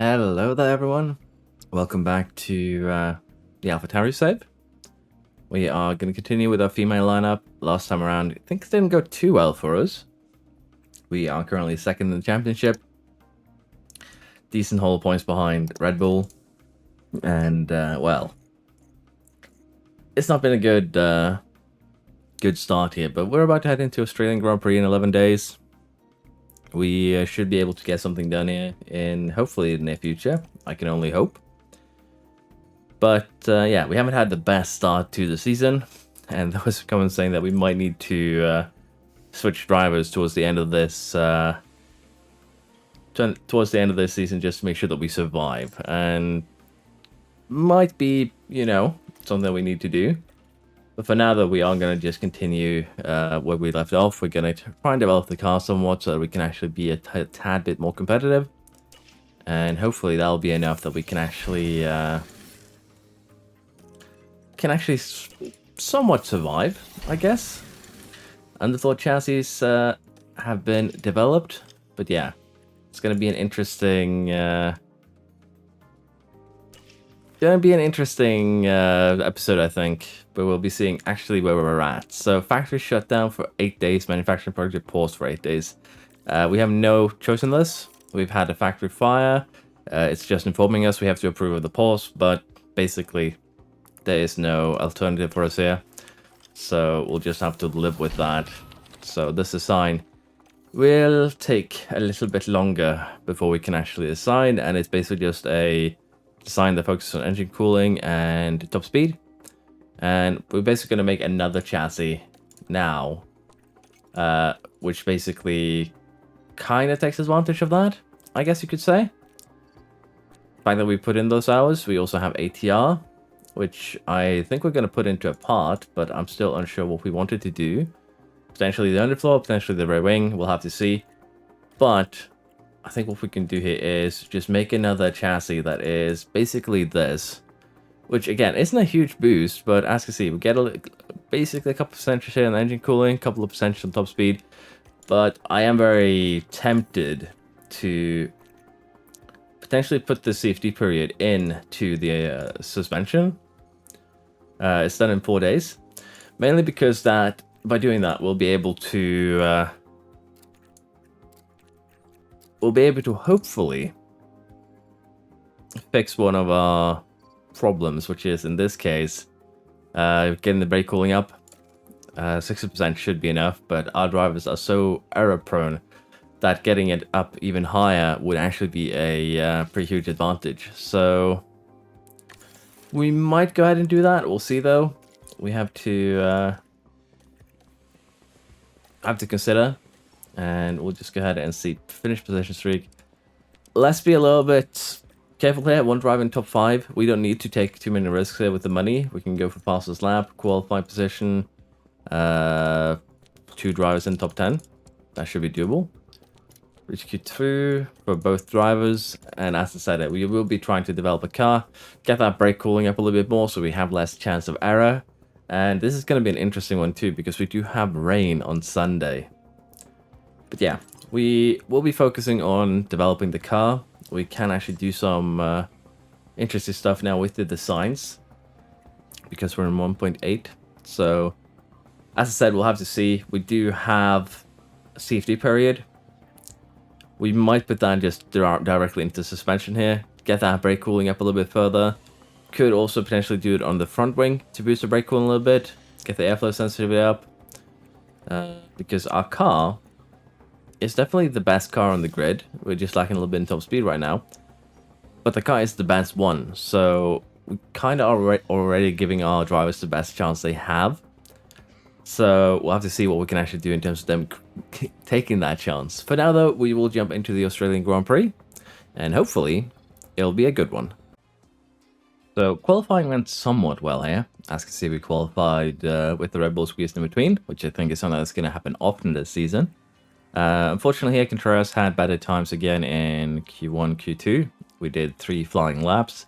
Hello there, everyone. Welcome back to the Alpha Tauri save. We are going to continue with our female lineup. Last time around, things didn't go too well for us. We are currently second in the championship. Decent hole points behind Red Bull. And, well, it's not been a good start here, but we're about to head into Australian Grand Prix in 11 days. We should be able to get something done here in hopefully the near future. I can only hope. But yeah, we haven't had the best start to the season, and there was comments saying that we might need to switch drivers towards the end of this season just to make sure that we survive, and might be, you know, something we need to do. But for now, though, we are going to just continue where we left off. We're going to try and develop the car somewhat so that we can actually be a tad bit more competitive. And hopefully that'll be enough that we can actually somewhat survive, I guess. Underthought chassis have been developed. But yeah, it's going to be an interesting... episode, I think, but we'll be seeing actually where we're at. So factory shut down for 8 days, manufacturing project paused for 8 days. We have no choice in this. We've had a factory fire. It's just informing us we have to approve of the pause, but basically there is no alternative for us here. So we'll just have to live with that. So this assign will take a little bit longer before we can actually assign, and it's basically just a design that focuses on engine cooling and top speed. And we're basically going to make another chassis now, which basically kind of takes advantage of that, I guess you could say. The fact that we put in those hours, we also have ATR, which I think we're going to put into a part, but I'm still unsure what we wanted to do. Potentially the underfloor, potentially the rear wing, we'll have to see. But I think what we can do here is just make another chassis that is basically this, which again isn't a huge boost, but as you can see, we get basically a couple of percentage here on engine cooling, a couple of percentage on top speed. But I am very tempted to potentially put the CFD period into the suspension. It's done in 4 days, mainly because that by doing that we'll be able to hopefully fix one of our problems, which is in this case getting the brake cooling up. 60% should be enough, but our drivers are so error prone that getting it up even higher would actually be a pretty huge advantage. So we might go ahead and do that. We'll see, though. We have to consider. And we'll just go ahead and see finish position streak. Let's be a little bit careful here. One driver in top 5. We don't need to take too many risks here with the money. We can go for fastest lap, qualified position, 2 drivers in top 10. That should be doable. Reach Q2 for both drivers. And as I said, we will be trying to develop a car, get that brake cooling up a little bit more so we have less chance of error. And this is going to be an interesting one too, because we do have rain on Sunday. But yeah, we will be focusing on developing the car. We can actually do some interesting stuff now with the designs, because we're in 1.8. So, as I said, we'll have to see. We do have a CFD period. We might put that just directly into suspension here. Get that brake cooling up a little bit further. Could also potentially do it on the front wing to boost the brake cooling a little bit. Get the airflow sensitivity up. Because our car... it's definitely the best car on the grid. We're just lacking a little bit in top speed right now. But the car is the best one. So we kind of are already giving our drivers the best chance they have. So we'll have to see what we can actually do in terms of them taking that chance. For now, though, we will jump into the Australian Grand Prix. And hopefully, it'll be a good one. So qualifying went somewhat well here. As you can see, we qualified with the Red Bull squeezed in between, which I think is something that's going to happen often this season. Unfortunately here, Contreras had better times again in Q1, Q2. We did 3 flying laps.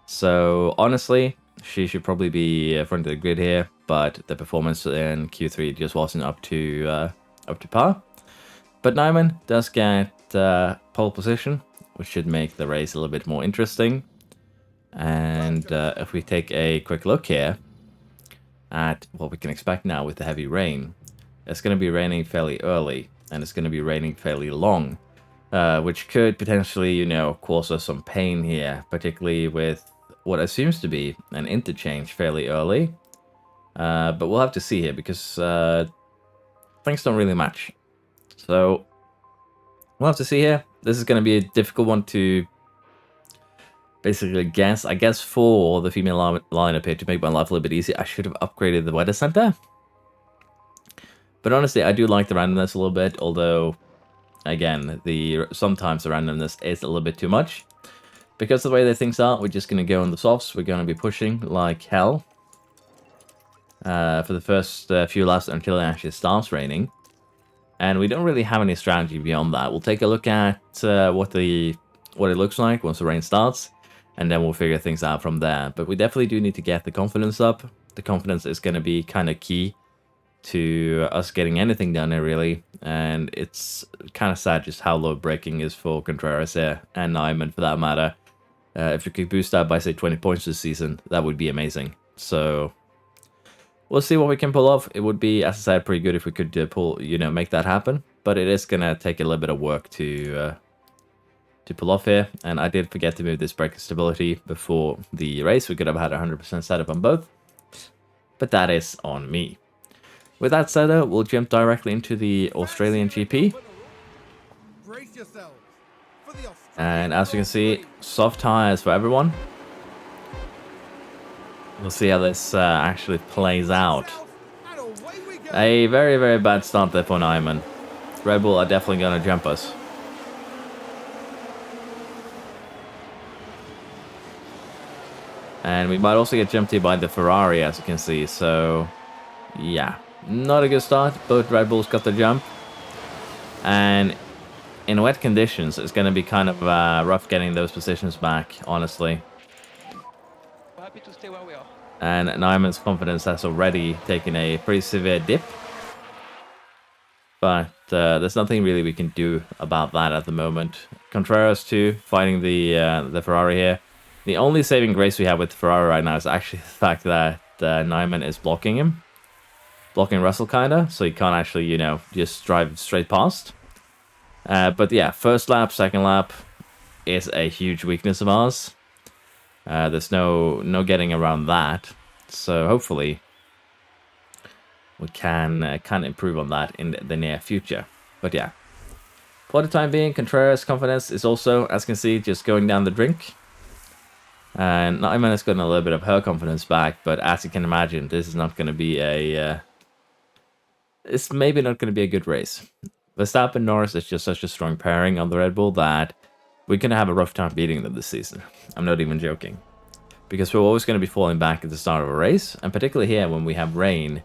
So honestly, she should probably be front of the grid here, but the performance in Q3 just wasn't up to par. But Nyman does get pole position, which should make the race a little bit more interesting. And if we take a quick look here at what we can expect now with the heavy rain, it's going to be raining fairly early, and it's going to be raining fairly long, which could potentially, you know, cause us some pain here, particularly with what assumes to be an interchange fairly early. But we'll have to see here, because things don't really match. So we'll have to see here. This is going to be a difficult one to basically guess. I guess for the female lineup here, to make my life a little bit easier, I should have upgraded the weather center. But honestly, I do like the randomness a little bit, although, again, sometimes the randomness is a little bit too much. Because of the way that things are, we're just going to go on the softs. We're going to be pushing like hell for the first few laps until it actually starts raining. And we don't really have any strategy beyond that. We'll take a look at what it looks like once the rain starts, and then we'll figure things out from there. But we definitely do need to get the confidence up. The confidence is going to be kind of key to us getting anything done here, really. And it's kind of sad just how low braking is for Contreras here, and Nyman for that matter. If we could boost that by, say, 20 points this season, that would be amazing. So we'll see what we can pull off. It would be, as I said, pretty good if we could make that happen. But it is going to take a little bit of work to pull off here. And I did forget to move this brake stability before the race. We could have had 100% setup on both. But that is on me. With that said, though, we'll jump directly into the Australian GP. And as you can see, soft tires for everyone. We'll see how this actually plays out. A very, very bad start there for Nyman. Red Bull are definitely going to jump us. And we might also get jumped here by the Ferrari, as you can see. So, yeah, not a good start. Both Red Bulls got the jump. And in wet conditions, it's going to be kind of rough getting those positions back, honestly. We're happy to stay where we are. And Nyman's confidence has already taken a pretty severe dip. But there's nothing really we can do about that at the moment. Contreras too, fighting the Ferrari here. The only saving grace we have with Ferrari right now is actually the fact that Nyman is blocking him. Blocking Russell, kinda, so he can't actually, you know, just drive straight past. But yeah, first lap, second lap is a huge weakness of ours. There's no getting around that. So hopefully we can kind of improve on that in the near future. But yeah, for the time being, Contreras' confidence is also, as you can see, just going down the drink. And Nyman has gotten a little bit of her confidence back, but as you can imagine, this is not going to be it's maybe not going to be a good race. Verstappen and Norris is just such a strong pairing on the Red Bull that we're going to have a rough time beating them this season. I'm not even joking. Because we're always going to be falling back at the start of a race, and particularly here when we have rain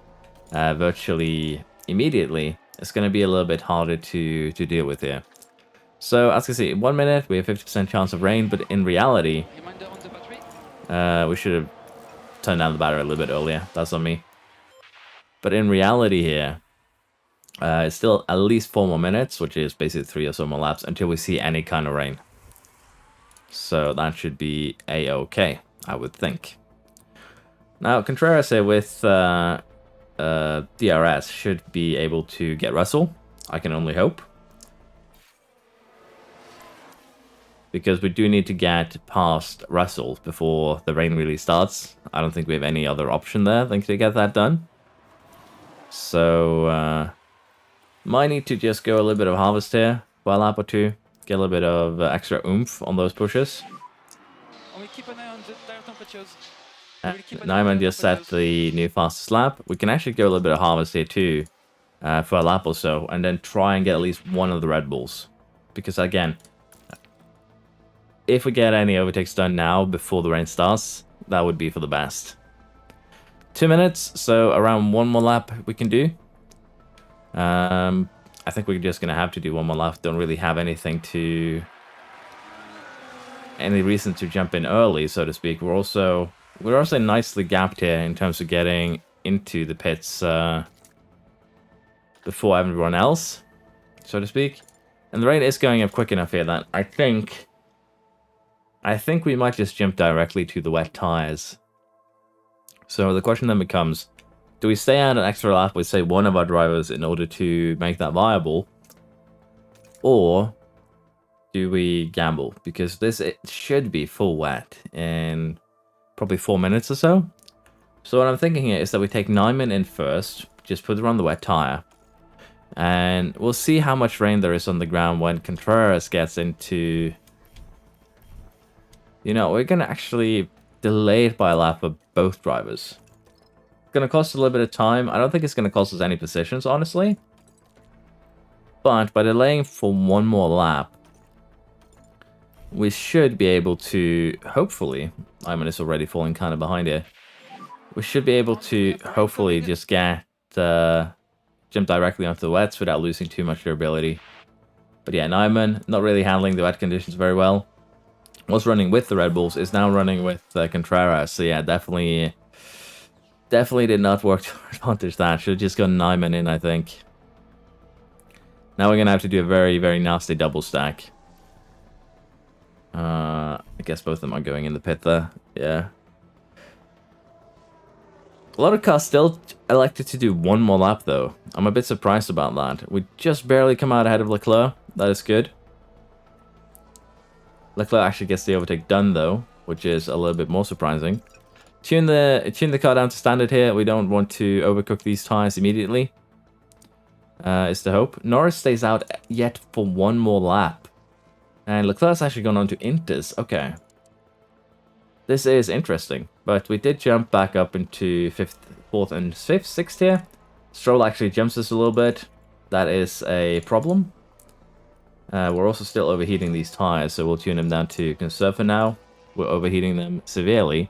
virtually immediately, it's going to be a little bit harder to deal with here. So, as you can see, 1 minute, we have 50% chance of rain, but in reality, we should have turned down the battery a little bit earlier. That's on me. But in reality here, it's still at least 4 more minutes, which is basically 3 or so more laps, until we see any kind of rain. So that should be a-okay, I would think. Now, Contreras here with DRS should be able to get Russell. I can only hope. Because we do need to get past Russell before the rain really starts. I don't think we have any other option there than to get that done. So, might need to just go a little bit of harvest here for a lap or two. Get a little bit of extra oomph on those pushes. And we keep an eye on the tire temperatures. Nyman just set the new fastest lap. We can actually go a little bit of harvest here too for a lap or so. And then try and get at least one of the Red Bulls. Because again, if we get any overtakes done now before the rain starts, that would be for the best. 2 minutes, so around 1 more lap we can do. I think we're just going to have to do 1 more lap. Don't really have any reason to jump in early, so to speak. We're also nicely gapped here in terms of getting into the pits before everyone else, so to speak. And the rain is going up quick enough here that I think I think we might just jump directly to the wet tires. So the question then becomes, do we stay out an extra lap with, say, one of our drivers in order to make that viable? Or do we gamble? Because it should be full wet in probably 4 minutes or so. So what I'm thinking here is that we take Nyman in first, just put her on the wet tire. And we'll see how much rain there is on the ground when Contreras gets into... You know, we're going to actually delay it by a lap of both drivers. It's going to cost a little bit of time. I don't think it's going to cost us any positions, honestly. But by delaying for one more lap, we should be able to, hopefully... Nyman is already falling kind of behind here. We should be able to, hopefully, just get... jump directly onto the wets without losing too much durability. But yeah, Nyman, not really handling the wet conditions very well. Was running with the Red Bulls, is now running with Contreras. So yeah, definitely did not work to our advantage that. Should have just gone Nyman in, I think. Now we're going to have to do a very, very nasty double stack. I guess both of them are going in the pit there. Yeah. A lot of cars still elected to do one more lap, though. I'm a bit surprised about that. We just barely come out ahead of Leclerc. That is good. Leclerc actually gets the overtake done, though, which is a little bit more surprising. Tune the car down to standard here. We don't want to overcook these tires immediately. Is the hope. Norris stays out yet for one more lap. And Leclerc's actually gone on to Inters. Okay. This is interesting, but we did jump back up into 5th, 4th, and 5th, 6th here. Stroll actually jumps us a little bit. That is a problem. We're also still overheating these tires, so we'll tune them down to conserve for now. We're overheating them severely.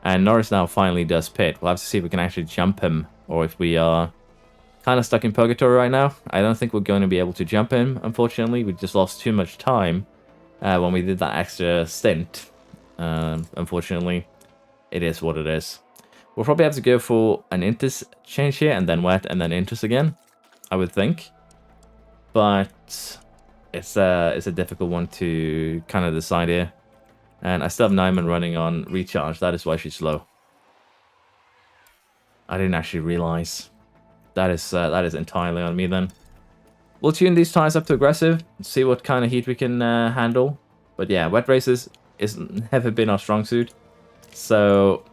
And Norris now finally does pit. We'll have to see if we can actually jump him, or if we are kind of stuck in purgatory right now. I don't think we're going to be able to jump him, unfortunately. We just lost too much time when we did that extra stint. Unfortunately, it is what it is. We'll probably have to go for an Inters change here, and then wet, and then Inters again, I would think. But it's a difficult one to kind of decide here. And I still have Nyman running on recharge. That is why she's slow. I didn't actually realize. That is entirely on me then. We'll tune these tires up to aggressive, see what kind of heat we can handle. But yeah, wet races has never been our strong suit. So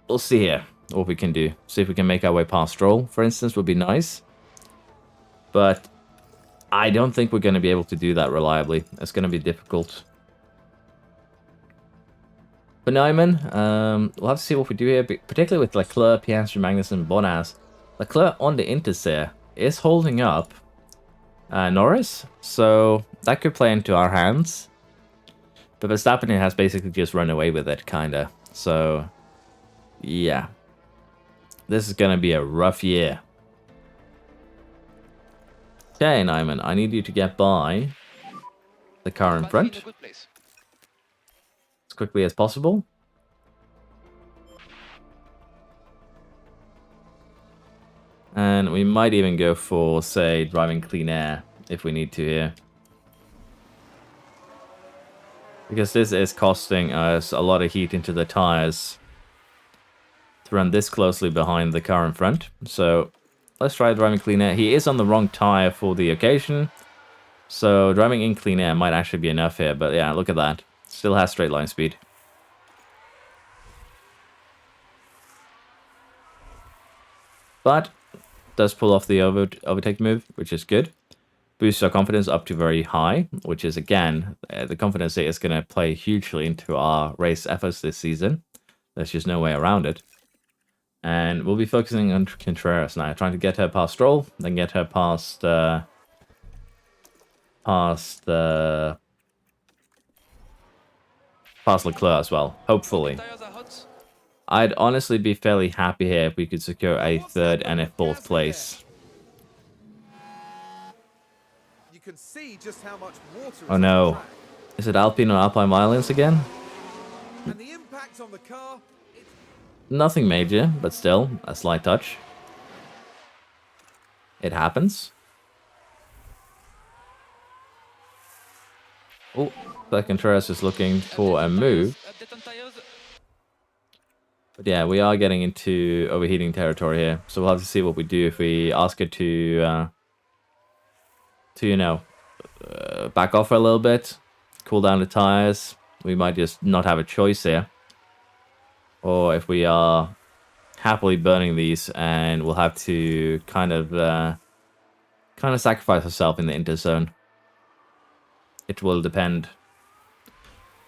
we'll see here what we can do. See if we can make our way past Stroll, for instance, would be nice. But I don't think we're going to be able to do that reliably. It's going to be difficult. But Nyman, we'll have to see what we do here, particularly with Leclerc, Piastri, Magnussen, and Bottas. Leclerc on the Inters here is holding up Norris, so that could play into our hands. But Verstappen has basically just run away with it, kinda. So, yeah. This is gonna be a rough year. Okay, Nyman, I need you to get by the car in front as quickly as possible. And we might even go for, say, driving clean air if we need to here. Because this is costing us a lot of heat into the tires to run this closely behind the car in front. So let's try driving clean air. He is on the wrong tire for the occasion. So driving in clean air might actually be enough here. But yeah, look at that. Still has straight line speed. But does pull off the overtake move, which is good. Boosts our confidence up to very high, which is, again, the confidence is going to play hugely into our race efforts this season. There's just no way around it. And we'll be focusing on Contreras now, trying to get her past Stroll, then get her past Leclerc as well, hopefully. I'd honestly be fairly happy here if we could secure a 3rd and a 4th place. You can see just how much water Oh no. Is it Alpine or Alpine violence again? and the impact on the car. Nothing major, but still, a slight touch. It happens. Oh, like Contreras is looking for a move. Update on tires. But yeah, we are getting into overheating territory here. So we'll have to see what we do if we ask her to you know, back off for a little bit, cool down the tires. We might just not have a choice here. Or if we are happily burning these, and we'll have to kind of sacrifice ourselves in the interzone. It will depend.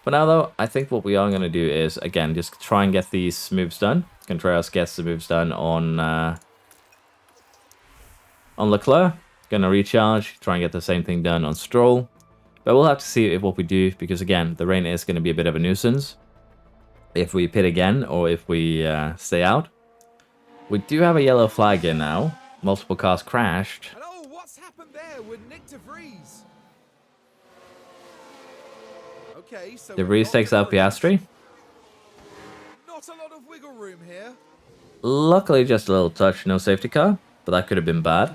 For now, though, I think what we are going to do is, again, just try and get these moves done. Contreras gets the moves done on Leclerc. Gonna recharge, try and get the same thing done on Stroll. But we'll have to see if what we do, because again, the rain is going to be a bit of a nuisance. If we pit again, or if we stay out. We do have a yellow flag here now. Multiple cars crashed. And oh, what's happened there with Nick de Vries? Okay, so De Vries takes out Piastri. not a lot of wiggle room here. Luckily, just a little touch, no safety car, but that could have been bad.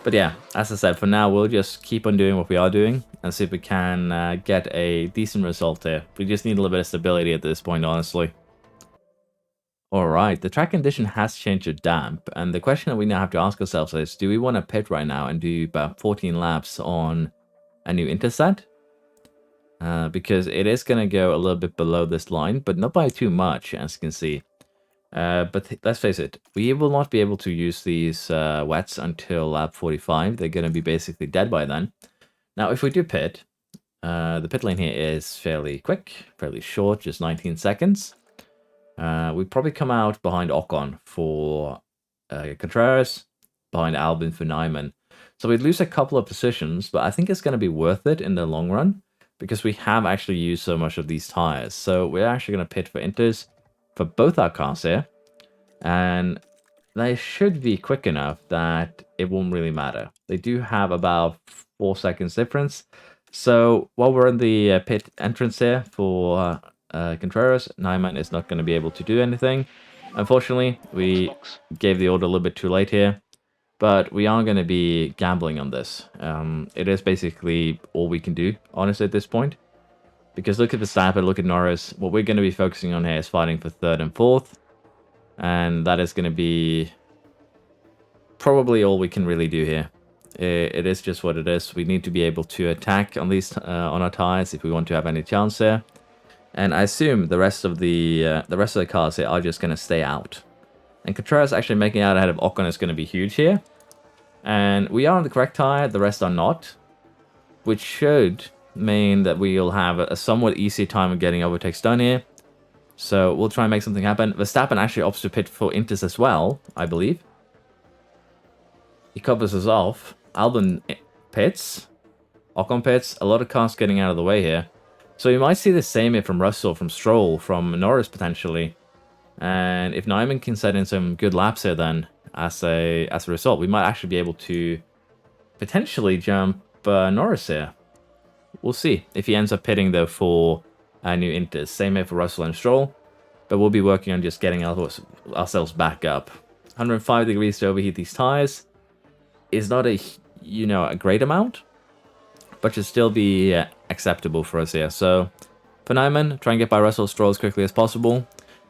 But yeah, as I said, for now, we'll just keep on doing what we are doing and see if we can get a decent result here. We just need a little bit of stability at this point, honestly. Alright, the track condition has changed to damp, and the question that we now have to ask ourselves is, do we want to pit right now and do about 14 laps on a new interset? Because it is going to go a little bit below this line, but not by too much, as you can see. But let's face it, we will not be able to use these wets until lap 45. They're going to be basically dead by then. Now, if we do pit, the pit lane here is fairly quick, fairly short, just 19 seconds. We probably come out behind Ocon for Contreras, behind Albon for Nyman. So we'd lose a couple of positions, but I think it's going to be worth it in the long run, because we have actually used so much of these tires. So we're actually going to pit for inters for both our cars here, and they should be quick enough that it won't really matter. They do have about 4 seconds difference. So while we're in the pit entrance here for Contreras, Nyman is not going to be able to do anything. Unfortunately, we gave the order a little bit too late here, but we are going to be gambling on this. It is basically all we can do, honestly, at this point. Because look at Verstappen, look at Norris. What we're going to be focusing on here is fighting for 3rd and 4th. And that is going to be probably all we can really do here. It is just what it is. We need to be able to attack on these on our tires if we want to have any chance there. And I assume the rest of the cars here are just going to stay out. And Contreras actually making out ahead of Ocon is going to be huge here. And we are on the correct tire, the rest are not. Which should mean that we'll have a somewhat easy time of getting overtakes done here. So we'll try and make something happen. Verstappen actually opts to pit for inters as well, I believe. He covers us off. Albon pits. Ocon pits. A lot of cars getting out of the way here. So you might see the same here from Russell, from Stroll, from Norris potentially. And if Nyman can set in some good laps here then, as a result, we might actually be able to potentially jump Norris here. We'll see if he ends up pitting though for new inters. Same here for Russell and Stroll. But we'll be working on just getting ourselves back up. 105 degrees to overheat these tires is not a great amount, but should still be acceptable for us here. So for Nyman, try and get by Russell, Stroll as quickly as possible.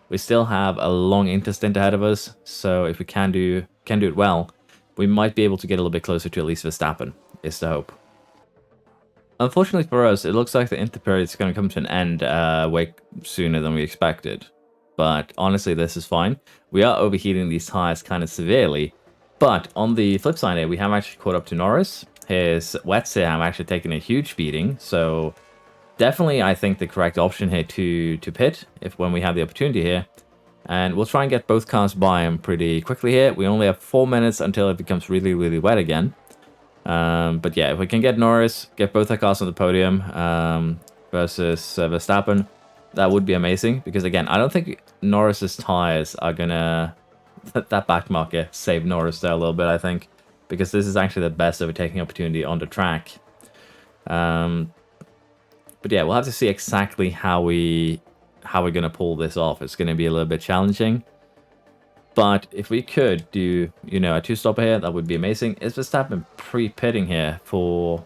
We still have a long interstint ahead of us, so if we can do it well, we might be able to get a little bit closer to at least Verstappen, is the hope. Unfortunately for us, it looks like the inter period is going to come to an end way sooner than we expected. But honestly, this is fine. We are overheating these tires kind of severely. But on the flip side here, we have actually caught up to Norris. His wets here have actually taken a huge beating. So definitely, I think the correct option here to pit when we have the opportunity here. And we'll try and get both cars by him pretty quickly here. We only have 4 minutes until it becomes really, really wet again. But yeah, if we can get Norris, get both our cars on the podium versus Verstappen, that would be amazing. Because again, I don't think Norris's tires are gonna that back marker save Norris there a little bit, I think, because this is actually the best overtaking opportunity on the track. But yeah, we'll have to see exactly how we're gonna pull this off. It's gonna be a little bit challenging. But if we could do, a two-stopper here, that would be amazing. Is Verstappen pre-pitting here for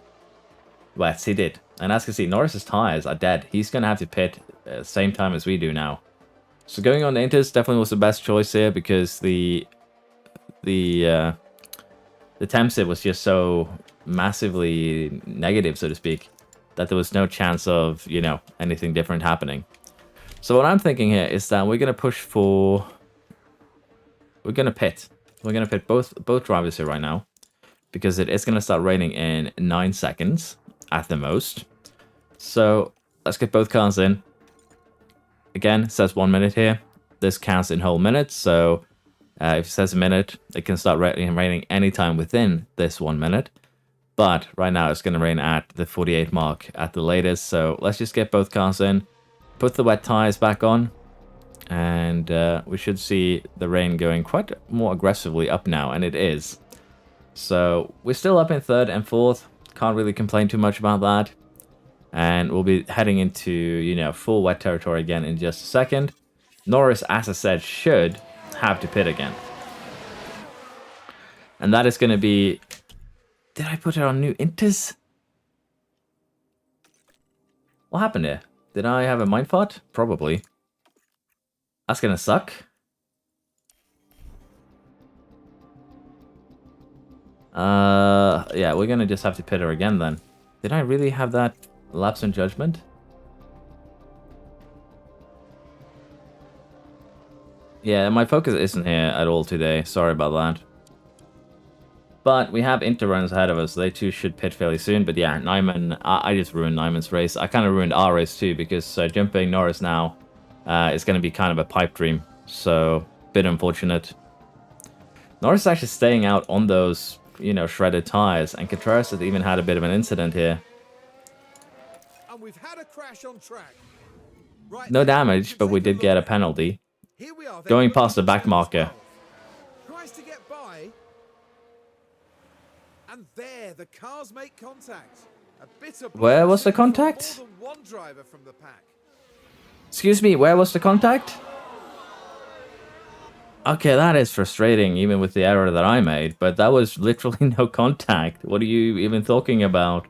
wets. He did. And as you can see, Norris's tires are dead. He's going to have to pit at the same time as we do now. So going on the Inters definitely was the best choice here because the temp sit was just so massively negative, so to speak, that there was no chance of, you know, anything different happening. So what I'm thinking here is that we're going to push for... We're going to pit. We're going to pit both drivers here right now because it is going to start raining in 9 seconds at the most. So let's get both cars in. Again, it says 1 minute here. This counts in whole minutes, so if it says a minute, it can start raining anytime within this 1 minute. But right now it's going to rain at the 48 mark at the latest. So let's just get both cars in, put the wet tires back on, and we should see the rain going quite more aggressively up now, and it is. So we're still up in third and fourth. Can't really complain too much about that. And we'll be heading into, you know, full wet territory again in just a second. Norris, as I said, should have to pit again. And that is going to be... Did I put it on new Inters? What happened here? Did I have a mind fart? Probably. That's going to suck. Yeah, we're going to just have to pit her again then. Did I really have that lapse in judgment? Yeah, my focus isn't here at all today. Sorry about that. But we have Inter runs ahead of us, so they too should pit fairly soon. But yeah, Nyman, I just ruined Nyman's race. I kind of ruined our race too, because jumping Norris now is going to be kind of a pipe dream. So, bit unfortunate. Norris is actually staying out on those, you know, shredded tires, and Contreras has even had a bit of an incident here. And we've had a crash on track. Right, No damage, but we did get a penalty. Here we are, Going past the back marker. Tries to get by. And there, the cars make contact. A bit of Where was the contact? more than one driver from the pack. Excuse me, where was the contact? Okay, that is frustrating, even with the error that I made, but that was literally no contact. What are you even talking about?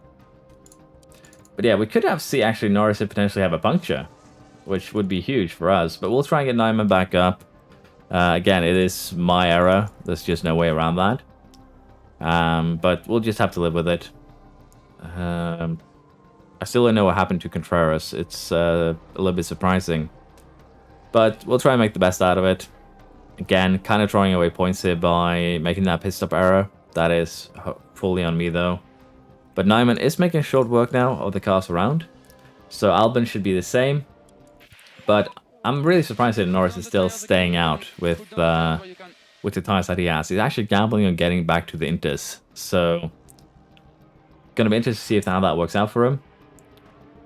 But yeah, we could see actually Norris potentially have a puncture, which would be huge for us, but we'll try and get Nyman back up. Again, it is my error. There's just no way around that. But we'll just have to live with it. I still don't know what happened to Contreras. It's a little bit surprising. But we'll try and make the best out of it. Again, kind of throwing away points here by making that pit stop error. That is fully on me though. But Nyman is making short work now of the cars around. So Albon should be the same. But I'm really surprised that Norris is still staying out with the tires that he has. He's actually gambling on getting back to the Inters. So, gonna be interested to see how that works out for him.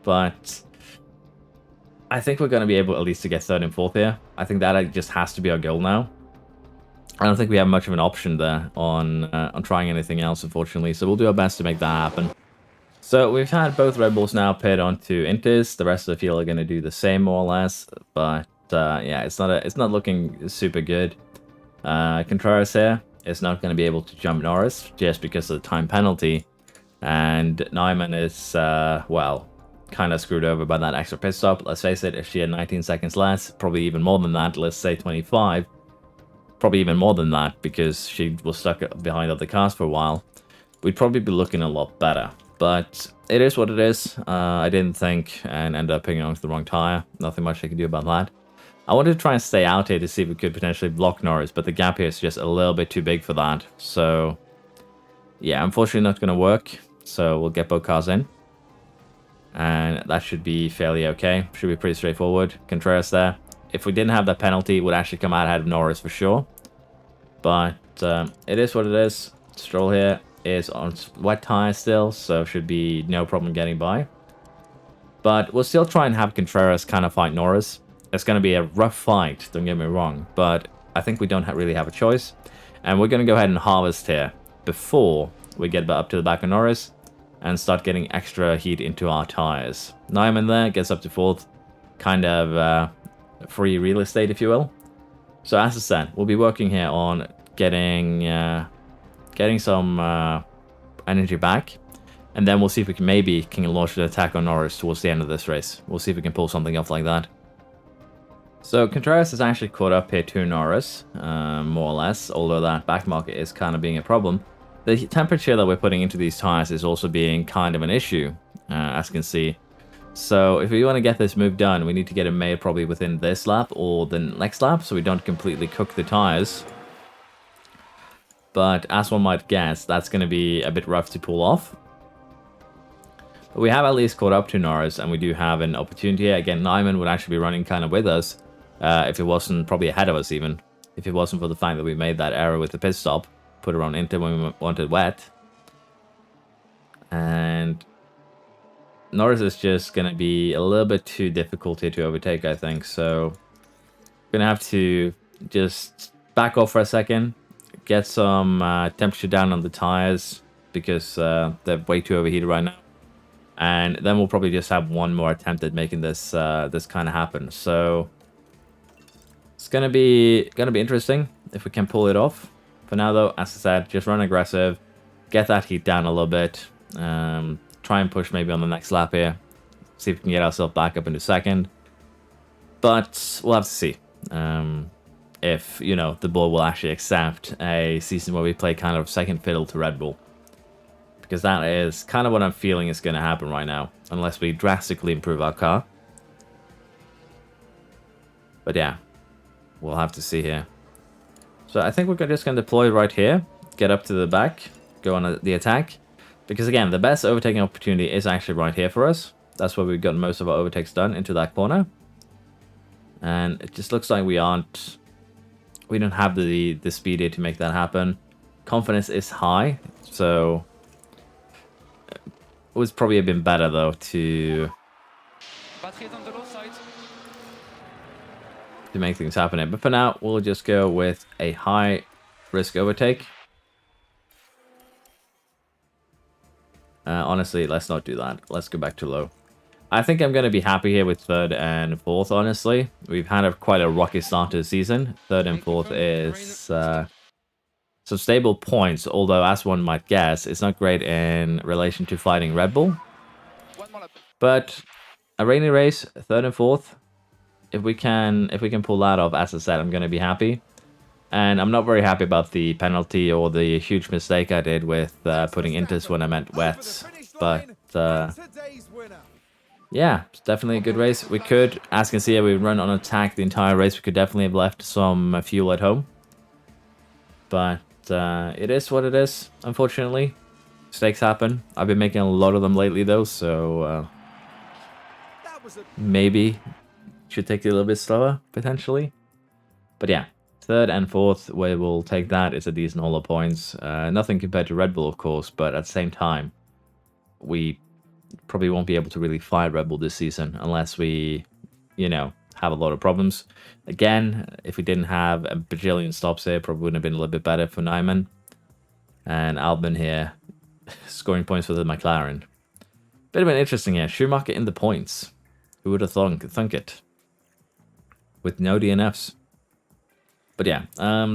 But I think we're gonna be able at least to get third and fourth here. I think that just has to be our goal now. I don't think we have much of an option there on trying anything else, unfortunately. So we'll do our best to make that happen. So we've had both Red Bulls now pit onto Inters. The rest of the field are going to do the same, more or less. But yeah, it's not looking super good. Contreras here is not going to be able to jump Norris just because of the time penalty. And Nyman is, well, kind of screwed over by that extra pit stop. Let's face it, if she had 19 seconds less, probably even more than that, let's say 25. Probably even more than that because she was stuck behind other cars for a while. We'd probably be looking a lot better. But it is what it is. I didn't think and ended up picking onto the wrong tire. Nothing much I can do about that. I wanted to try and stay out here to see if we could potentially block Norris, but the gap here is just a little bit too big for that. So, yeah, unfortunately not going to work. So we'll get both cars in. And that should be fairly okay. Should be pretty straightforward. Contreras there. If we didn't have that penalty, it would actually come out ahead of Norris for sure. But it is what it is. Stroll here is on wet tires still, so should be no problem getting by. But we'll still try and have Contreras kind of fight Norris. It's going to be a rough fight, don't get me wrong, but I think we don't really have a choice. And we're going to go ahead and harvest here before we get up to the back of Norris and start getting extra heat into our tires. Nyman there gets up to fourth, kind of free real estate, if you will. So as I said, we'll be working here on getting some energy back. And then we'll see if we can maybe launch an attack on Norris towards the end of this race. We'll see if we can pull something off like that. So Contreras is actually caught up here to Norris, more or less, although that back market is kind of being a problem. The temperature that we're putting into these tires is also being kind of an issue, as you can see. So if we want to get this move done, we need to get it made probably within this lap or the next lap, so we don't completely cook the tires. But as one might guess, that's going to be a bit rough to pull off. But we have at least caught up to Norris, and we do have an opportunity here. Again, Nyman would actually be running kind of with us, if it wasn't probably ahead of us even. If it wasn't for the fact that we made that error with the pit stop, put it on into when we wanted wet. And Norris is just going to be a little bit too difficult here to overtake, I think. So going to have to just back off for a second, get some temperature down on the tires because they're way too overheated right now. And then we'll probably just have one more attempt at making this this kind of happen. So it's gonna be interesting if we can pull it off. For now, though, as I said, just run aggressive, get that heat down a little bit, try and push maybe on the next lap here, see if we can get ourselves back up into second. But we'll have to see if the board will actually accept a season where we play kind of second fiddle to Red Bull. Because that is kind of what I'm feeling is going to happen right now, unless we drastically improve our car. But yeah, we'll have to see here. So I think we're just going to deploy right here, get up to the back, go on the attack. Because again, the best overtaking opportunity is actually right here for us. That's where we've gotten most of our overtakes done, into that corner. And it just looks like we don't have the speed here to make that happen. Confidence is high, so it was probably a bit better though to Batteries on the low side. make things happen here. But for now, we'll just go with a high risk overtake. Honestly, let's not do that. Let's go back to low. I think I'm going to be happy here with third and fourth, honestly. We've had quite a rocky start to the season. Third and fourth is some stable points, although as one might guess, it's not great in relation to fighting Red Bull. But a rainy race, third and fourth, if we can pull that off, as I said, I'm going to be happy. And I'm not very happy about the penalty or the huge mistake I did with putting Intus when I meant wets. But yeah, it's definitely a good race. We could, as you can see, we run on attack the entire race. We could definitely have left some fuel at home. But it is what it is, unfortunately. Mistakes happen. I've been making a lot of them lately, though, so maybe should take it a little bit slower, potentially. But yeah, third and fourth, we will take that. It's a decent haul of points. Nothing compared to Red Bull, of course, but at the same time, we probably won't be able to really fight Red Bull this season unless we, have a lot of problems. Again, if we didn't have a bajillion stops here, probably would have been a little bit better for Nyman. And Albon here, scoring points for the McLaren. Bit of an interesting here. Schumacher in the points. Who would have thunk it? With no DNFs. But yeah,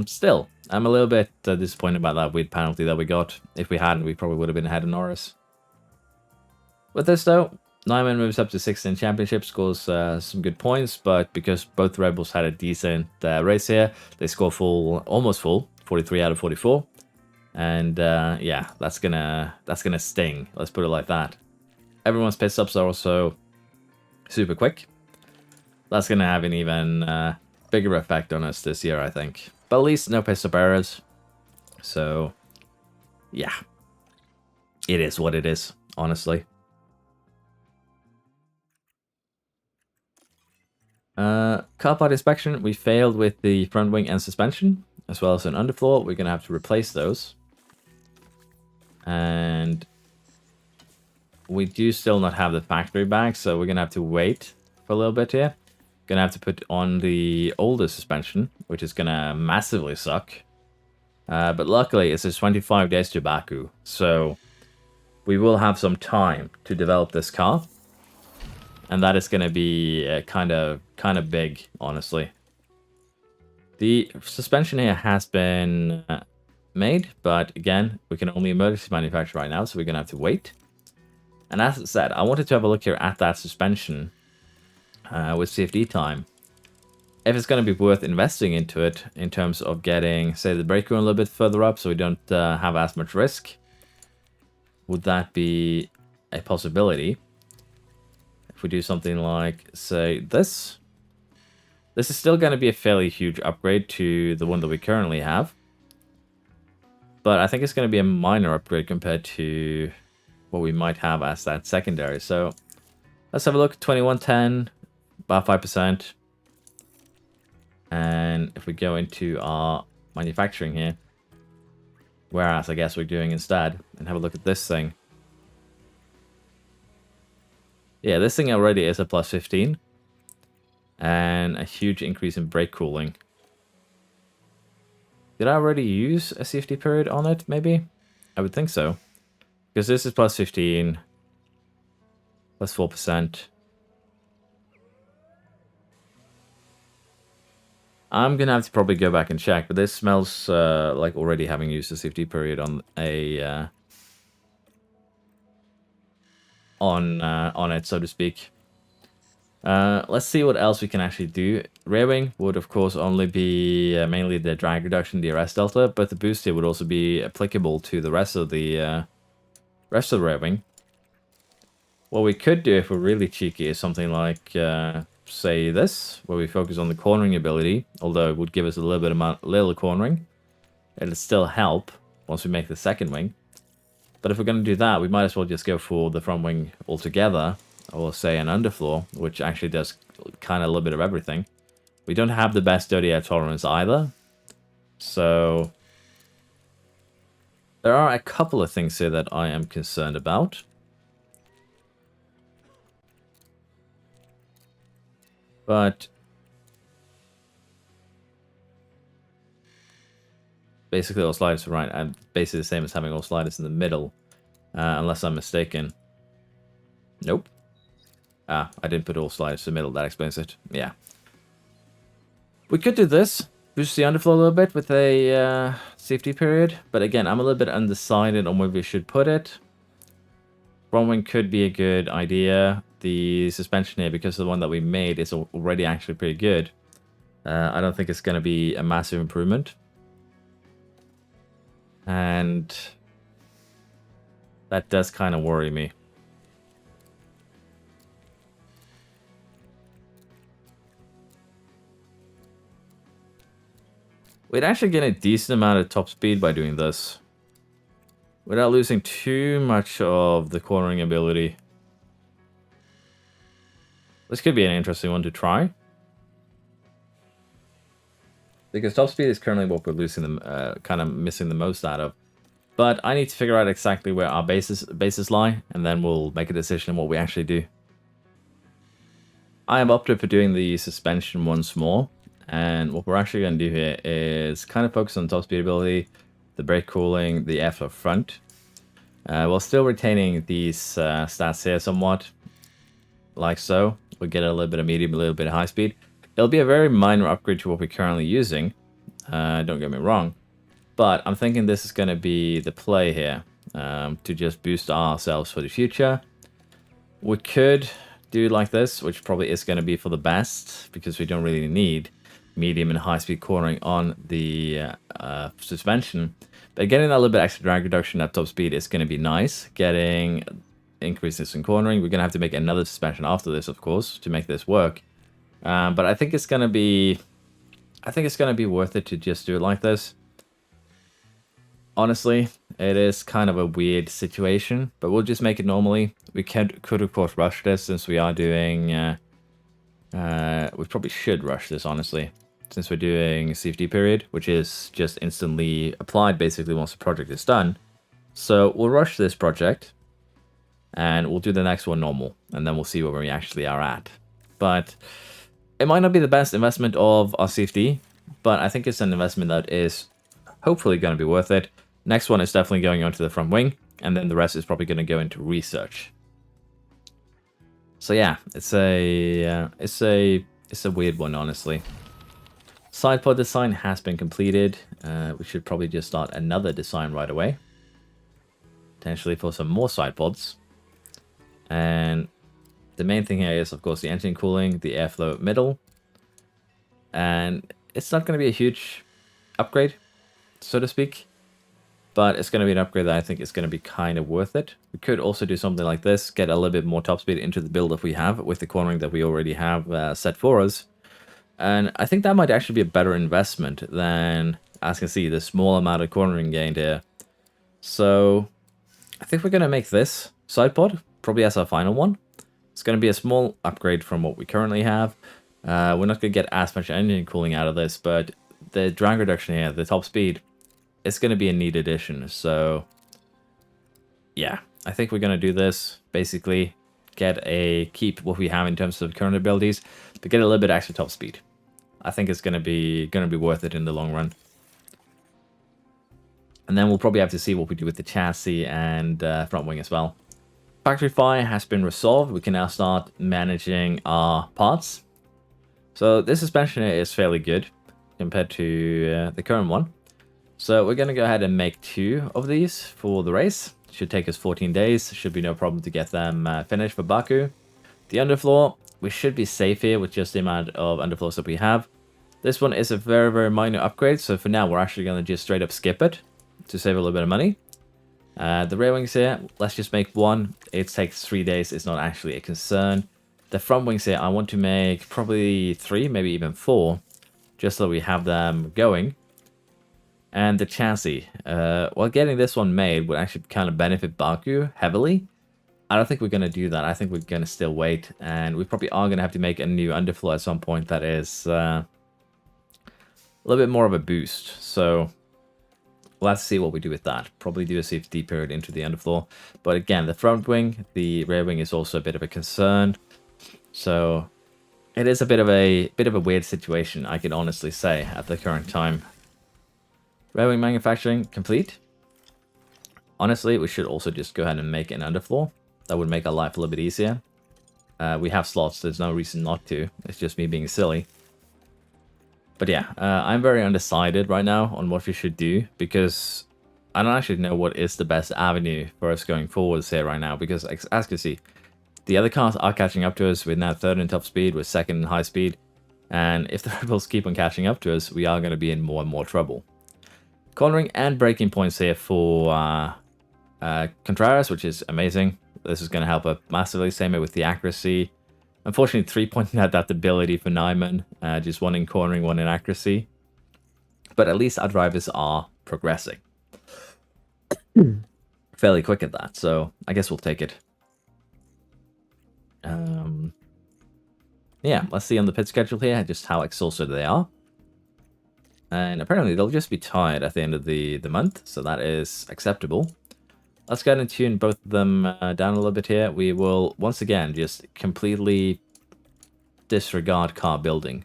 still, I'm a little bit disappointed about that weird penalty that we got. If we hadn't, we probably would have been ahead of Norris. With this though, Nyman moves up to 6th in championship, scores some good points, but because both Red Bulls had a decent race here, they score almost full, 43 out of 44. And yeah, that's gonna sting. Let's put it like that. Everyone's pit stops are also super quick. That's gonna have an even bigger effect on us this year, I think. But at least no pit stop errors. So yeah, it is what it is, honestly. Car part inspection, we failed with the front wing and suspension, as well as an underfloor. We're going to have to replace those. And we do still not have the factory bag, so we're going to have to wait for a little bit here. Going to have to put on the older suspension, which is going to massively suck. But luckily, it's just 25 days to Baku, so we will have some time to develop this car. And that is going to be kind of big, honestly. The suspension here has been made, but again, we can only emergency manufacture right now, so we're going to have to wait. And as I said, I wanted to have a look here at that suspension with CFD time. If it's going to be worth investing into it in terms of getting, say, the brake room a little bit further up so we don't have as much risk. Would that be a possibility? If we do something like, say, this. This is still going to be a fairly huge upgrade to the one that we currently have. But I think it's going to be a minor upgrade compared to what we might have as that secondary. So let's have a look. 2110, about 5%. And if we go into our manufacturing here, whereas I guess we're doing instead, and have a look at this thing. Yeah, this thing already is a plus 15. And a huge increase in brake cooling. Did I already use a CFD period on it, maybe? I would think so. Because this is plus 15, plus 4%. I'm going to have to probably go back and check, but this smells like already having used the CFD period on a... on it, so to speak. Let's see what else we can actually do. Rear wing would, of course, only be mainly the drag reduction, DRS delta, but the boost here would also be applicable to the rest of the rear wing. What we could do if we're really cheeky is something like, say, this, where we focus on the cornering ability, although it would give us a little bit of little cornering. It'll still help once we make the second wing. But if we're going to do that, we might as well just go for the front wing altogether, or say an underfloor, which actually does kind of a little bit of everything. We don't have the best dirty air tolerance either. So there are a couple of things here that I am concerned about. But basically all sliders are right. I'm basically the same as having all sliders in the middle, unless I'm mistaken. Nope. Ah, I didn't put all sliders in the middle. That explains it. Yeah. We could do this. Boost the underflow a little bit with a safety period. But again, I'm a little bit undecided on where we should put it. Front wing could be a good idea. The suspension here, because the one that we made is already actually pretty good. I don't think it's going to be a massive improvement. And that does kind of worry me. We'd actually get a decent amount of top speed by doing this, without losing too much of the cornering ability. This could be an interesting one to try. Because top speed is currently what we're losing them, kind of missing the most out of. But I need to figure out exactly where our bases lie, and then we'll make a decision on what we actually do. I am opted for doing the suspension once more. And what we're actually going to do here is kind of focus on top speed ability, the brake cooling, the airflow front, while still retaining these stats here somewhat, like so. We'll get a little bit of medium, a little bit of high speed. It'll be a very minor upgrade to what we're currently using, don't get me wrong, but I'm thinking this is going to be the play here, to just boost ourselves for the future. We could do like this, which probably is going to be for the best, because we don't really need medium and high speed cornering on the suspension. But getting that little bit extra drag reduction at top speed is going to be nice. Getting increases in cornering. We're going to have to make another suspension after this, of course, to make this work. But I think it's going to be... I think it's going to be worth it to just do it like this. Honestly, it is kind of a weird situation, but we'll just make it normally. We could of course rush this, since we are doing... we probably should rush this, honestly, since we're doing a CFD period, which is just instantly applied basically once the project is done. So we'll rush this project, and we'll do the next one normal, and then we'll see where we actually are at. But it might not be the best investment of our CFD, but I think it's an investment that is hopefully going to be worth it. Next one is definitely going onto the front wing, and then the rest is probably going to go into research. So yeah, it's a weird one, honestly. Side pod design has been completed. We should probably just start another design right away, potentially for some more side pods. And the main thing here is, of course, the engine cooling, the airflow middle. And it's not going to be a huge upgrade, so to speak. But it's going to be an upgrade that I think is going to be kind of worth it. We could also do something like this, get a little bit more top speed into the build that we have with the cornering that we already have set for us. And I think that might actually be a better investment than, as you can see, the small amount of cornering gained here. So I think we're going to make this side pod probably as our final one. It's going to be a small upgrade from what we currently have. We're not going to get as much engine cooling out of this, but the drag reduction here, the top speed, it's going to be a neat addition. So yeah, I think we're going to do this. Basically, keep what we have in terms of current abilities, but get a little bit extra top speed. I think it's going to be worth it in the long run. And then we'll probably have to see what we do with the chassis and front wing as well. Factory fire has been resolved. We can now start managing our parts. So this suspension here is fairly good compared to the current one. So we're going to go ahead and make 2 of these for the race. Should take us 14 days. Should be no problem to get them finished for Baku. The underfloor, we should be safe here with just the amount of underfloors that we have. This one is a very, very minor upgrade. So for now, we're actually going to just straight up skip it to save a little bit of money. The rear wings here, let's just make 1. It takes 3 days. It's not actually a concern. The front wings here, I want to make probably 3, maybe even 4, just so we have them going. And the chassis, well, getting this one made would actually kind of benefit Baku heavily. I don't think we're going to do that. I think we're going to still wait. And we probably are going to have to make a new underfloor at some point that is a little bit more of a boost. So we'll have to see what we do with that. Probably do a safety period into the underfloor. But again, the front wing, the rear wing is also a bit of a concern. So it is a bit of a weird situation, I can honestly say, at the current time. Rear wing manufacturing complete. Honestly, we should also just go ahead and make an underfloor. That would make our life a little bit easier. We have slots, there's no reason not to. It's just me being silly. But yeah, I'm very undecided right now on what we should do, because I don't actually know what is the best avenue for us going forwards here right now, because as you can see, the other cars are catching up to us. We're now 3rd in top speed, we're 2nd in high speed, and if the rebels keep on catching up to us, we are going to be in more and more trouble. Cornering and braking points here for Contreras, which is amazing. This is going to help up massively. Same with the accuracy. Unfortunately, 3-point adaptability for Nyman. Just 1 in cornering, 1 in accuracy. But at least our drivers are progressing. Fairly quick at that, so I guess we'll take it. Yeah, let's see on the pit schedule here just how exhausted they are. And apparently they'll just be tired at the end of the month, so that is acceptable. Let's go ahead and tune both of them down a little bit here. We will, once again, just completely disregard car building.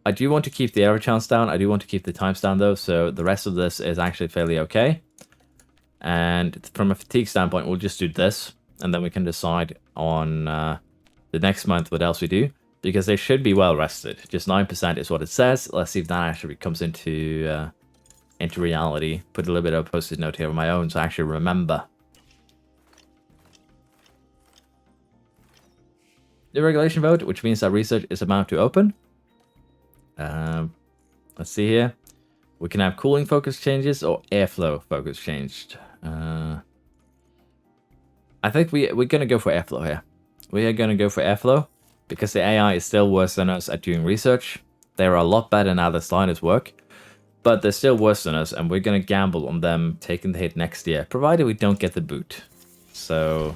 I do want to keep the error chance down. I do want to keep the times down, though, so the rest of this is actually fairly okay. And from a fatigue standpoint, we'll just do this, and then we can decide on the next month what else we do, because they should be well rested. Just 9% is what it says. Let's see if that actually comes into reality. Put a little bit of a post-it note here of my own so I actually remember. The regulation vote, which means that research is about to open. Let's see here. We can have cooling focus changes or airflow focus changed. I think we're going to go for airflow here. We are going to go for airflow because the AI is still worse than us at doing research. They're a lot better now that sliders work, but they're still worse than us, and we're going to gamble on them taking the hit next year, provided we don't get the boot. So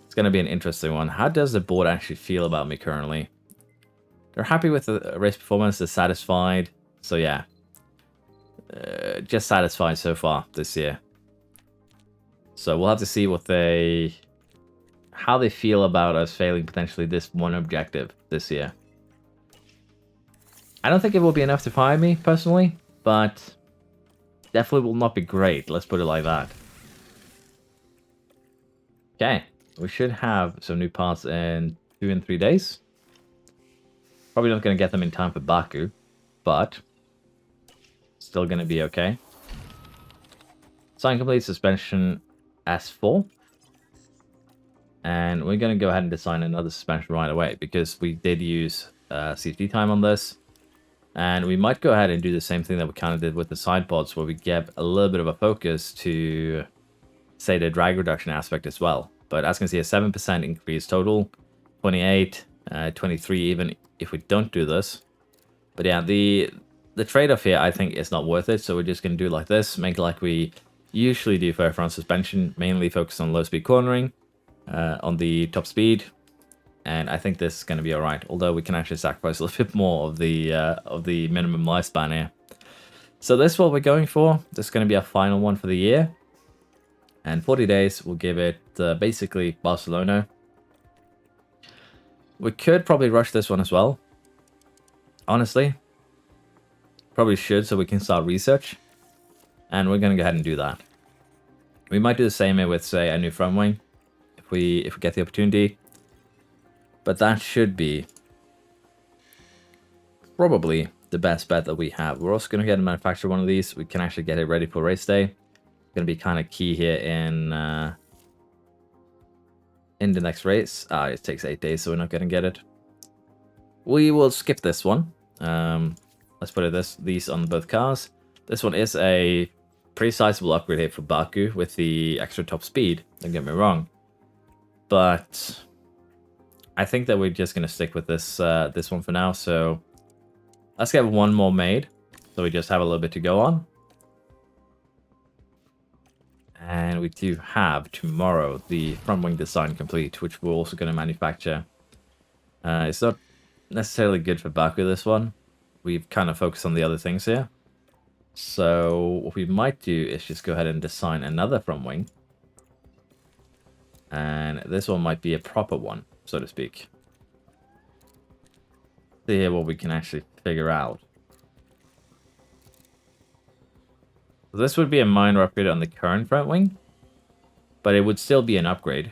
it's going to be an interesting one. How does the board actually feel about me currently? They're happy with the race performance. They're satisfied. So yeah, just satisfied so far this year. So we'll have to see how they feel about us failing potentially this one objective this year. I don't think it will be enough to fire me, personally, but definitely will not be great, let's put it like that. Okay, we should have some new parts in 2 and 3 days. Probably not going to get them in time for Baku, but still going to be okay. Sign complete, suspension S4. And we're going to go ahead and design another suspension right away because we did use CFD time on this. And we might go ahead and do the same thing that we kind of did with the side pods, where we get a little bit of a focus to, say, the drag reduction aspect as well. But as you can see, a 7% increase total, 28, 23 even if we don't do this. But yeah, the trade-off here, I think, is not worth it. So we're just going to do it like this, make it like we usually do for front suspension, mainly focus on low-speed cornering, on the top speed. And I think this is going to be all right, although we can actually sacrifice a little bit more of the minimum lifespan here. So this is what we're going for. This is going to be our final one for the year. And 40 days, we'll give it basically Barcelona. We could probably rush this one as well. Honestly. Probably should, so we can start research. And we're going to go ahead and do that. We might do the same here with, say, a new front wing. If we get the opportunity. But that should be probably the best bet that we have. We're also going to get and manufacture one of these. We can actually get it ready for race day. Going to be kind of key here in the next race. It takes 8 days, so we're not going to get it. We will skip this one. Let's put these on both cars. This one is a pretty sizable upgrade here for Baku with the extra top speed. Don't get me wrong. But I think that we're just going to stick with this this one for now. So let's get one more made. So we just have a little bit to go on. And we do have tomorrow the front wing design complete, which we're also going to manufacture. It's not necessarily good for Baku, this one. We've kind of focused on the other things here. So what we might do is just go ahead and design another front wing. And this one might be a proper one, so to speak. See here what we can actually figure out. This would be a minor upgrade on the current front wing, but it would still be an upgrade.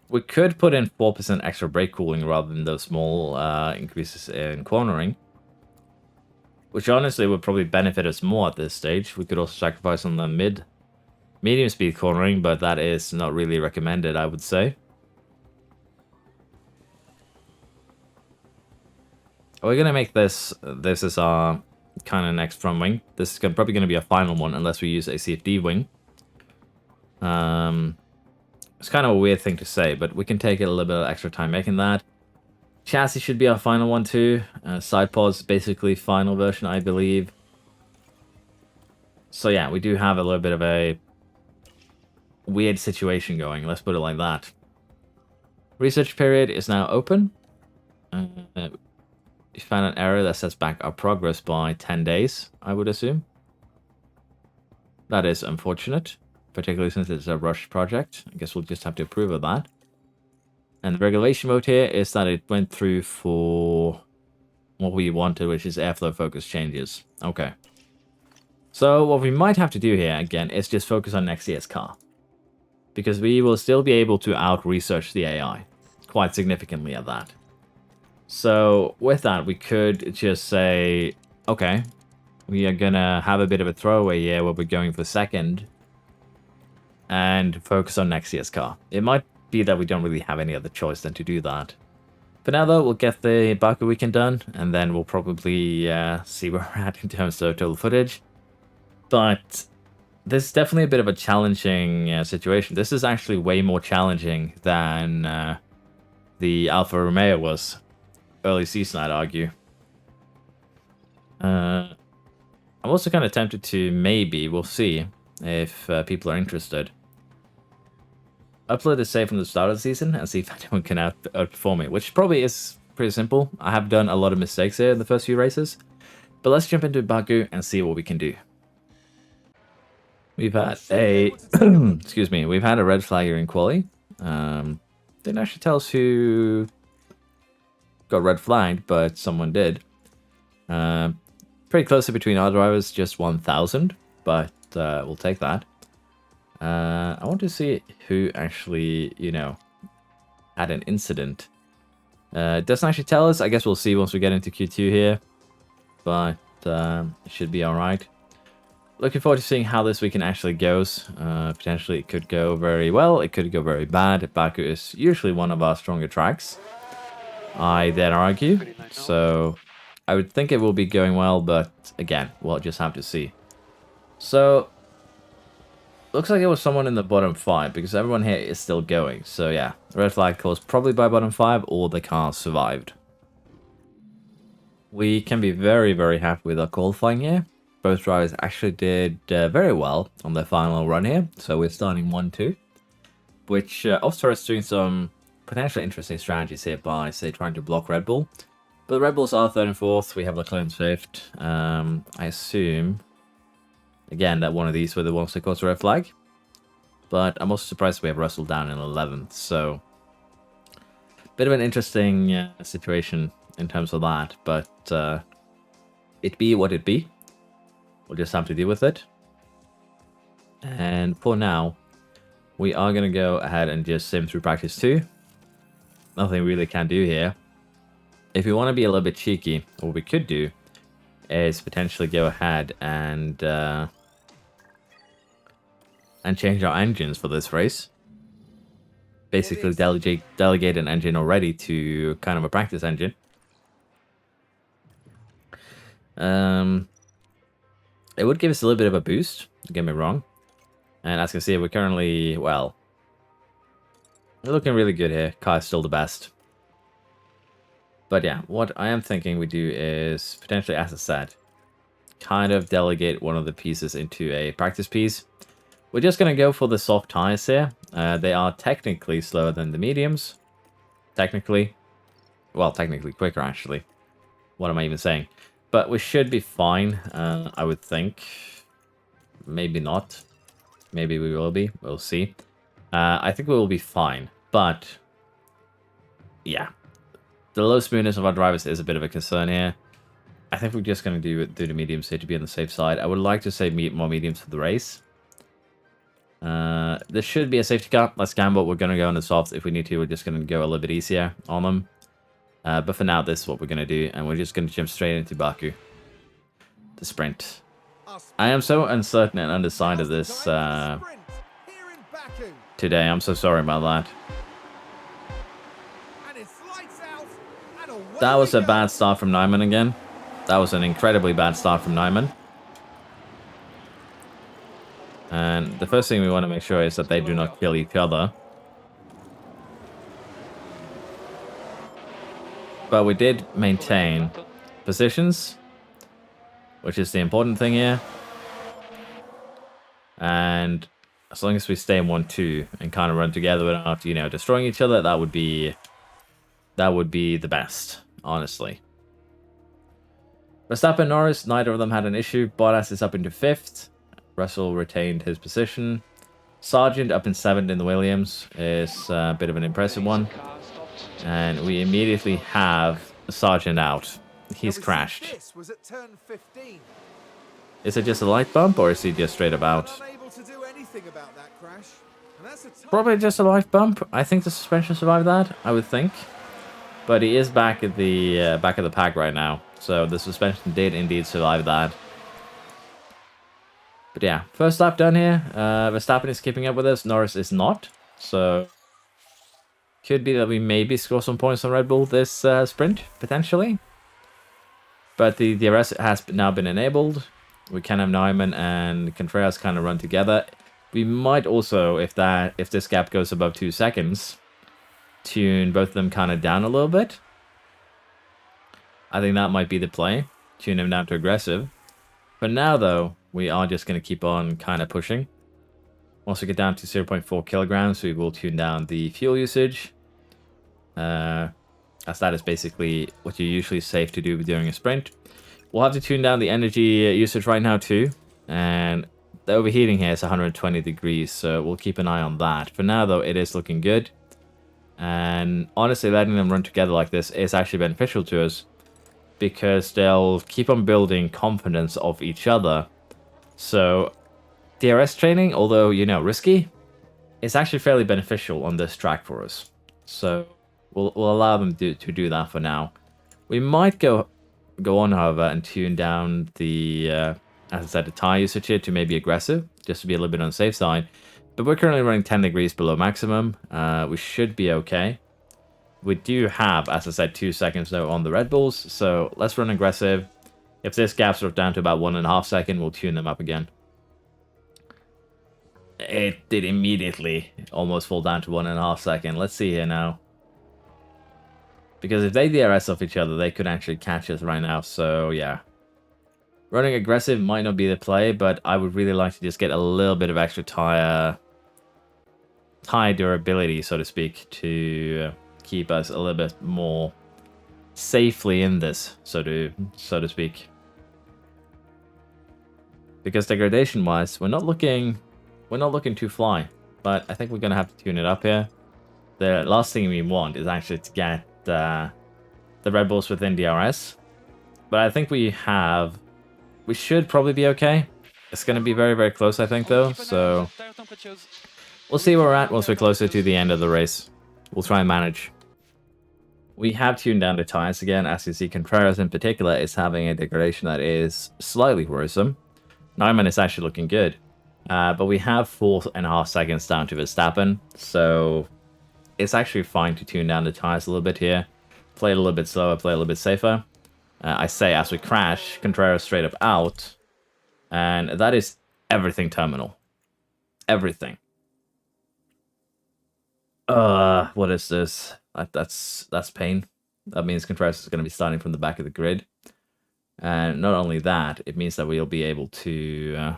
We could put in 4% extra brake cooling rather than those small increases in cornering, which honestly would probably benefit us more at this stage. We could also sacrifice on the medium speed cornering, but that is not really recommended, I would say. We're going to make this is our kind of next front wing. This is probably going to be a final one unless we use a CFD wing. It's kind of a weird thing to say, but we can take it a little bit of extra time making that. Chassis should be our final one too. Side pods, basically final version, I believe. So yeah, we do have a little bit of a weird situation going. Let's put it like that. Research period is now open. We found an error that sets back our progress by 10 days, I would assume. That is unfortunate, particularly since it's a rushed project. I guess we'll just have to approve of that. And the regulation mode here is that it went through for what we wanted, which is airflow focus changes. Okay. So what we might have to do here, again, is just focus on next year's car. Because we will still be able to out-research the AI. Quite significantly at that. So with that, we could just say, okay, we are going to have a bit of a throwaway here where we're going for second and focus on next year's car. It might be that we don't really have any other choice than to do that. For now, though, we'll get the Baku weekend done, and then we'll probably see where we're at in terms of total footage. But this is definitely a bit of a challenging situation. This is actually way more challenging than the Alfa Romeo was early season, I'd argue. I'm also kind of tempted to maybe, we'll see if people are interested, upload a save from the start of the season and see if anyone can outperform me, which probably is pretty simple. I have done a lot of mistakes here in the first few races, but let's jump into Baku and see what we can do. We've had a excuse me, we've had a red flag here in quali. Didn't actually tell us who got red flagged, but someone did. Pretty closely between our drivers, just 1,000, but we'll take that. I want to see who actually, you know, had an incident. It doesn't actually tell us. I guess we'll see once we get into Q2 here, but it should be all right. looking forward to seeing how this weekend actually goes. Potentially it could go very well, it could go very bad. Baku is usually one of our stronger tracks, I dare argue. So I would think it will be going well, but again, we'll just have to see. So looks like it was someone in the bottom 5 because everyone here is still going. So yeah, red flag caused probably by bottom 5 or the car survived. We can be very, very happy with our qualifying here. Both drivers actually did very well on their final run here. So we're starting 1-2, which also is doing some potentially interesting strategies here by, say, trying to block Red Bull. But the Red Bulls are 3rd and 4th. We have Leclerc and fifth. I assume, again, that one of these were the ones that caused a red flag. But I'm also surprised we have Russell down in 11th. So, bit of an interesting situation in terms of that. But it be what it be. We'll just have to deal with it. And for now, we are going to go ahead and just sim through practice 2. Nothing really can do here. If we want to be a little bit cheeky, what we could do is potentially go ahead and change our engines for this race. Basically delegate an engine already to kind of a practice engine. It would give us a little bit of a boost, don't get me wrong. And as you can see, we're currently, well, we're looking really good here. Car is still the best. But yeah, what I am thinking we do is potentially, as I said, kind of delegate one of the pieces into a practice piece. We're just going to go for the soft tires here. They are technically slower than the mediums. Technically. Well, technically quicker, actually. What am I even saying? But we should be fine, I would think. Maybe not. Maybe we will be. We'll see. I think we will be fine. But, yeah. The low smoothness of our drivers is a bit of a concern here. I think we're just going to do the mediums here to be on the safe side. I would like to say more mediums for the race. This should be a safety car. Let's gamble. We're going to go on the softs. If we need to, we're just going to go a little bit easier on them. But for now, this is what we're going to do. And we're just going to jump straight into Baku. The sprint. I am so uncertain and undecided this today. I'm so sorry about that. That was a bad start from Nyman again. That was an incredibly bad start from Nyman. And the first thing we want to make sure is that they do not kill each other. But we did maintain positions, which is the important thing here. And as long as we stay in 1-2 and kind of run together without, you know, destroying each other, that would be the best, honestly. Verstappen, Norris, neither of them had an issue. Bottas is up into 5th. Russell retained his position. Sargent up in 7th in the Williams is a bit of an impressive one. And we immediately have Sargent out. He's crashed. Is it just a light bump or is he just straight up out? Probably just a light bump. I think the suspension survived that, I would think. But he is back at the back of the pack right now. So the suspension did indeed survive that. But yeah, first lap done here. Verstappen is keeping up with us. Norris is not. So could be that we maybe score some points on Red Bull this sprint, potentially. But the DRS has now been enabled. We can have Nyman and Contreras kind of run together. We might also, if this gap goes above 2 seconds, tune both of them kind of down a little bit. I think that might be the play. Tune them down to aggressive. For now, though, we are just going to keep on kind of pushing. Once we get down to 0.4 kilograms, we will tune down the fuel usage. As that is basically what you're usually safe to do during a sprint. We'll have to tune down the energy usage right now too. And the overheating here is 120 degrees, so we'll keep an eye on that. For now, though, it is looking good. And honestly, letting them run together like this is actually beneficial to us, because they'll keep on building confidence of each other. So DRS training, although, you know, risky, is actually fairly beneficial on this track for us. So we'll allow them to do that for now. We might go on, however, and tune down the as I said, the tire usage here to maybe aggressive, just to be a little bit on the safe side. But we're currently running 10 degrees below maximum. We should be okay. We do have, as I said, 2 seconds though on the Red Bulls, so let's run aggressive. If this gap's sort of down to about 1.5 seconds, we'll tune them up again. It did immediately almost fall down to 1.5 seconds. Let's see here now. Because if they DRS off each other, they could actually catch us right now, so yeah. Running aggressive might not be the play, but I would really like to just get a little bit of extra tire durability, so to speak, to keep us a little bit more safely in this, so to speak. Because degradation-wise, we're not looking too fly, but I think we're gonna have to tune it up here. The last thing we want is actually to get the Red Bulls within DRS, but I think we should probably be okay. It's gonna be very, very close, I think, though, so we'll see where we're at once we're closer to the end of the race. We'll try and manage. We have tuned down the tires again. As you see, Contreras in particular is having a degradation that is slightly worrisome. Neumann is actually looking good. But we have 4.5 seconds down to Verstappen, so it's actually fine to tune down the tires a little bit here. Play a little bit slower, play a little bit safer. I say as we crash, Contreras straight up out. And that is everything terminal. Everything. What is this? That's pain. That means Contreras is going to be starting from the back of the grid. And not only that, it means that we'll be able to...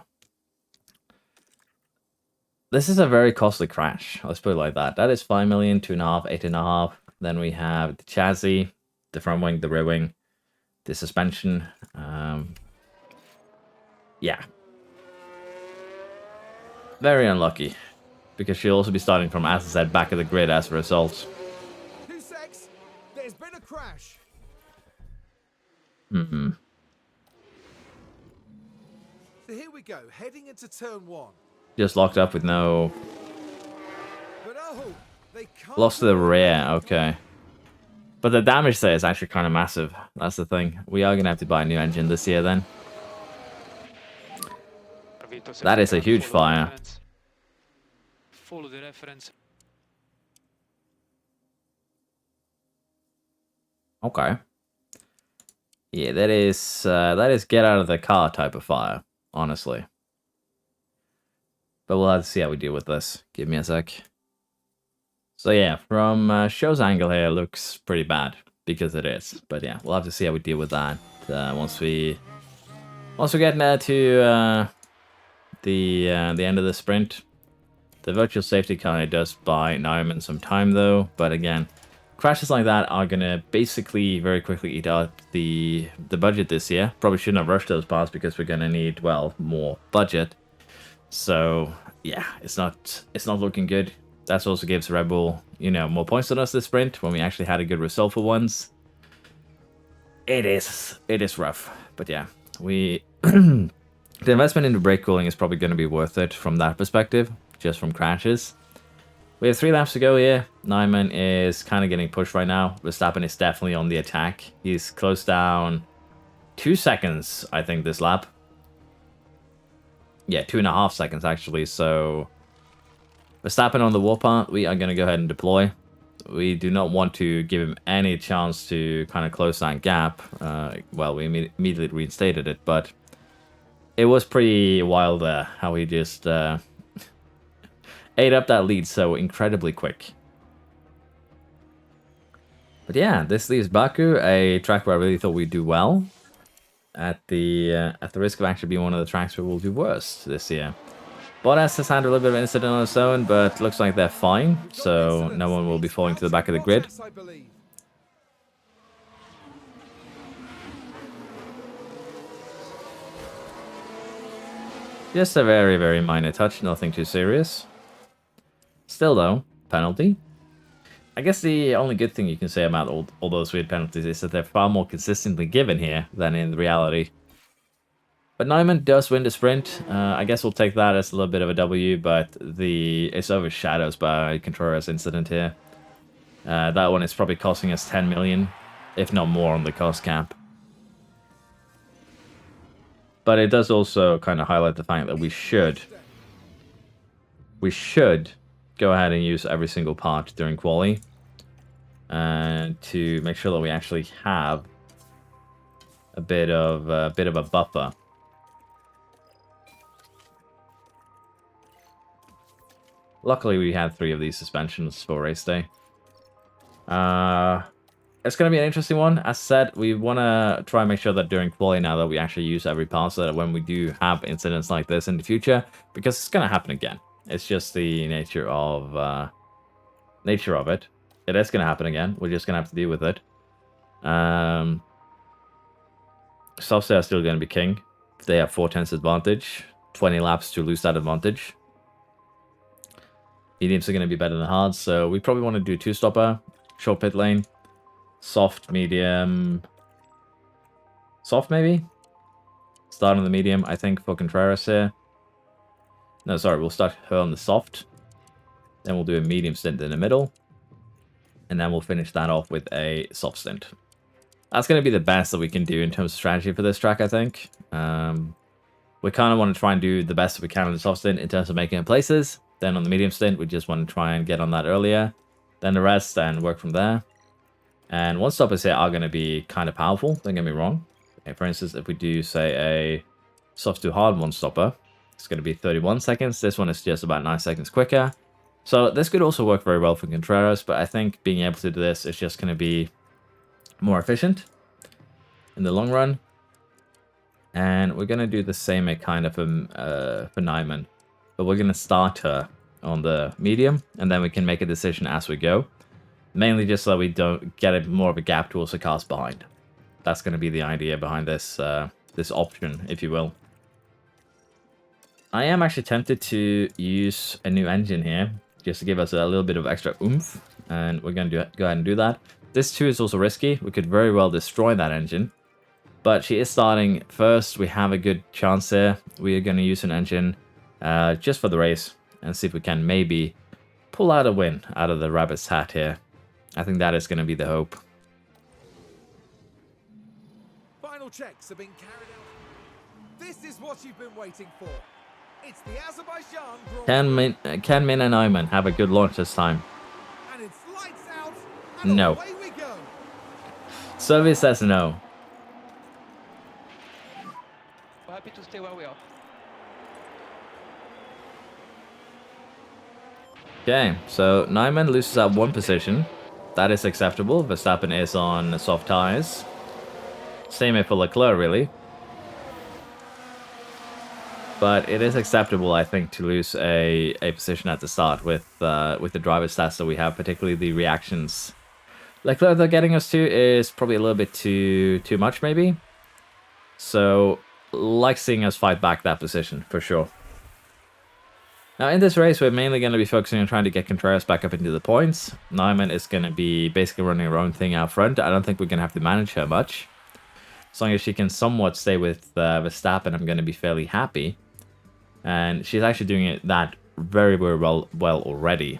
This is a very costly crash. Let's put it like that. That is 5 million, 2.5, 8.5. Then we have the chassis, the front wing, the rear wing, the suspension. Yeah. Very unlucky. Because she'll also be starting from, as I said, back of the grid as a result. 2 secs. There's been a crash. Mm-hmm. So here we go, heading into turn 1. Just locked up with no... But oh, they can't... Lost to the rear, okay. But the damage there is actually kind of massive. That's the thing. We are going to have to buy a new engine this year then. That is a huge fire. Follow the reference. Okay. Yeah, that is get out of the car type of fire, honestly. But we'll have to see how we deal with this. Give me a sec. So yeah, from show's angle here, it looks pretty bad because it is. But yeah, we'll have to see how we deal with that once we get to the end of the sprint. The virtual safety kind of does buy Neumann some time though, but again, crashes like that are gonna basically very quickly eat up the budget this year. Probably shouldn't have rushed those parts because we're gonna need, well, more budget. So yeah, it's not looking good. That also gives Red Bull, you know, more points than us this sprint when we actually had a good result for once. It is rough, but yeah, the investment into brake cooling is probably going to be worth it from that perspective, just from crashes. We have 3 laps to go here. Neumann is kind of getting pushed right now. Verstappen is definitely on the attack. He's close down 2 seconds, I think, this lap. Yeah, 2.5 seconds actually, so Verstappen on the warpath, we are going to go ahead and deploy. We do not want to give him any chance to kind of close that gap. Well, we immediately reinstated it, but it was pretty wild there, how he just ate up that lead so incredibly quick. But yeah, this leaves Baku, a track where I really thought we'd do well. At the risk of actually being one of the tracks where we'll do worse this year. Bottas has had a little bit of an incident on his own, but looks like they're fine, so no one will be falling to the back of the grid. Just a very, very minor touch, nothing too serious. Still though, penalty. I guess the only good thing you can say about all those weird penalties is that they're far more consistently given here than in reality. But Neumann does win the sprint. I guess we'll take that as a little bit of a W, but it's overshadowed by Contreras' incident here. That one is probably costing us 10 million, if not more on the cost cap. But it does also kind of highlight the fact that we should go ahead and use every single part during quali, and to make sure that we actually have a bit of a buffer. Luckily, we had 3 of these suspensions for race day. It's going to be an interesting one. As said, we want to try and make sure that during quali now that we actually use every part, so that when we do have incidents like this in the future, because it's going to happen again. It's just the nature of it. It is going to happen again. We're just going to have to deal with it. Software are still going to be king. They have 4/10 advantage. 20 laps to lose that advantage. Mediums are going to be better than hards, so we probably want to do 2-stopper, short pit lane, soft, medium, soft maybe? Start on the medium, I think, for Contreras here. No, sorry, we'll start her on the soft. Then we'll do a medium stint in the middle. And then we'll finish that off with a soft stint. That's going to be the best that we can do in terms of strategy for this track, I think. We kind of want to try and do the best that we can on the soft stint in terms of making it places. Then on the medium stint, we just want to try and get on that earlier. Then the rest, and work from there. And one-stoppers here are going to be kind of powerful, don't get me wrong. Okay, for instance, if we do, say, a soft to hard one-stopper, it's going to be 31 seconds. This one is just about 9 seconds quicker. So this could also work very well for Contreras, but I think being able to do this is just going to be more efficient in the long run. And we're going to do the same kind of for Nyman. But we're going to start her on the medium, and then we can make a decision as we go. Mainly just so we don't get more of a gap towards the cars behind. That's going to be the idea behind this this option, if you will. I am actually tempted to use a new engine here, just to give us a little bit of extra oomph. And we're going to go ahead and do that. This too is also risky. We could very well destroy that engine. But she is starting first. We have a good chance here. We are going to use an engine just for the race and see if we can maybe pull out a win out of the rabbit's hat here. I think that is going to be the hope. Final checks have been carried out. This is what you've been waiting for. It's the Azerbaijan Grand Prix. Can Min and Ayman have a good launch this time? And it's lights out. And No. away we go. Survey says no. We're happy to stay where we are. Okay, so Nyman loses out 1 position. That is acceptable. Verstappen is on soft tires. Same for Leclerc, really. But it is acceptable, I think, to lose a position at the start with the driver stats that we have, particularly the reactions. Leclerc, though, getting us to is probably a little bit too much, maybe. So, like seeing us fight back that position, for sure. Now, in this race, we're mainly going to be focusing on trying to get Contreras back up into the points. Nyman is going to be basically running her own thing out front. I don't think we're going to have to manage her much. As long as she can somewhat stay with Verstappen, I'm going to be fairly happy. And she's actually doing it that very, very well already.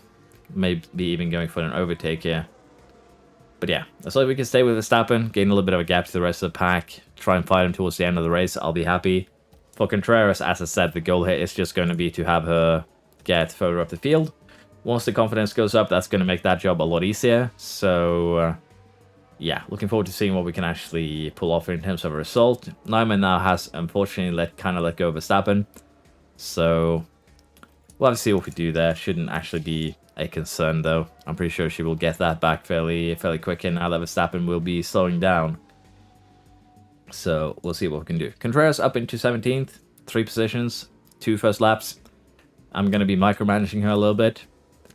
Maybe even going for an overtake here. But yeah, as long as we can stay with Verstappen, gain a little bit of a gap to the rest of the pack, try and fight him towards the end of the race, I'll be happy. For Contreras, as I said, the goal here is just going to be to have her get further up the field. Once the confidence goes up, that's going to make that job a lot easier. So, yeah, looking forward to seeing what we can actually pull off in terms of a result. Nyman now has, unfortunately, let go of Verstappen. So, we'll have to see what we do there. Shouldn't actually be a concern, though. I'm pretty sure she will get that back fairly quick, and now that Verstappen will be slowing down. So, we'll see what we can do. Contreras up into 17th. 3 positions. 2 first laps. I'm going to be micromanaging her a little bit.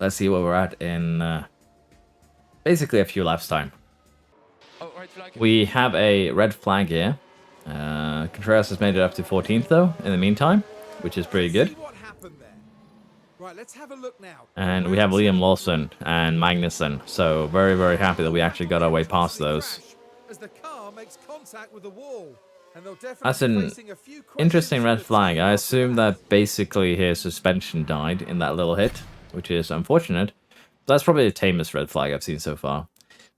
Let's see where we're at in basically a few laps time. Oh, right flag. We have a red flag here. Contreras has made it up to 14th, though, in the meantime, which is pretty good. See what happened there. Right, let's have a look now. And we have Liam Lawson and Magnussen. So, very, very happy that we actually got our way past those. As the car makes contact with the wall, and they'll definitely That's an be facing a few crashes interesting red to the flag. team I after assume that basically his suspension died in that little hit, which is unfortunate. That's probably the tamest red flag I've seen so far.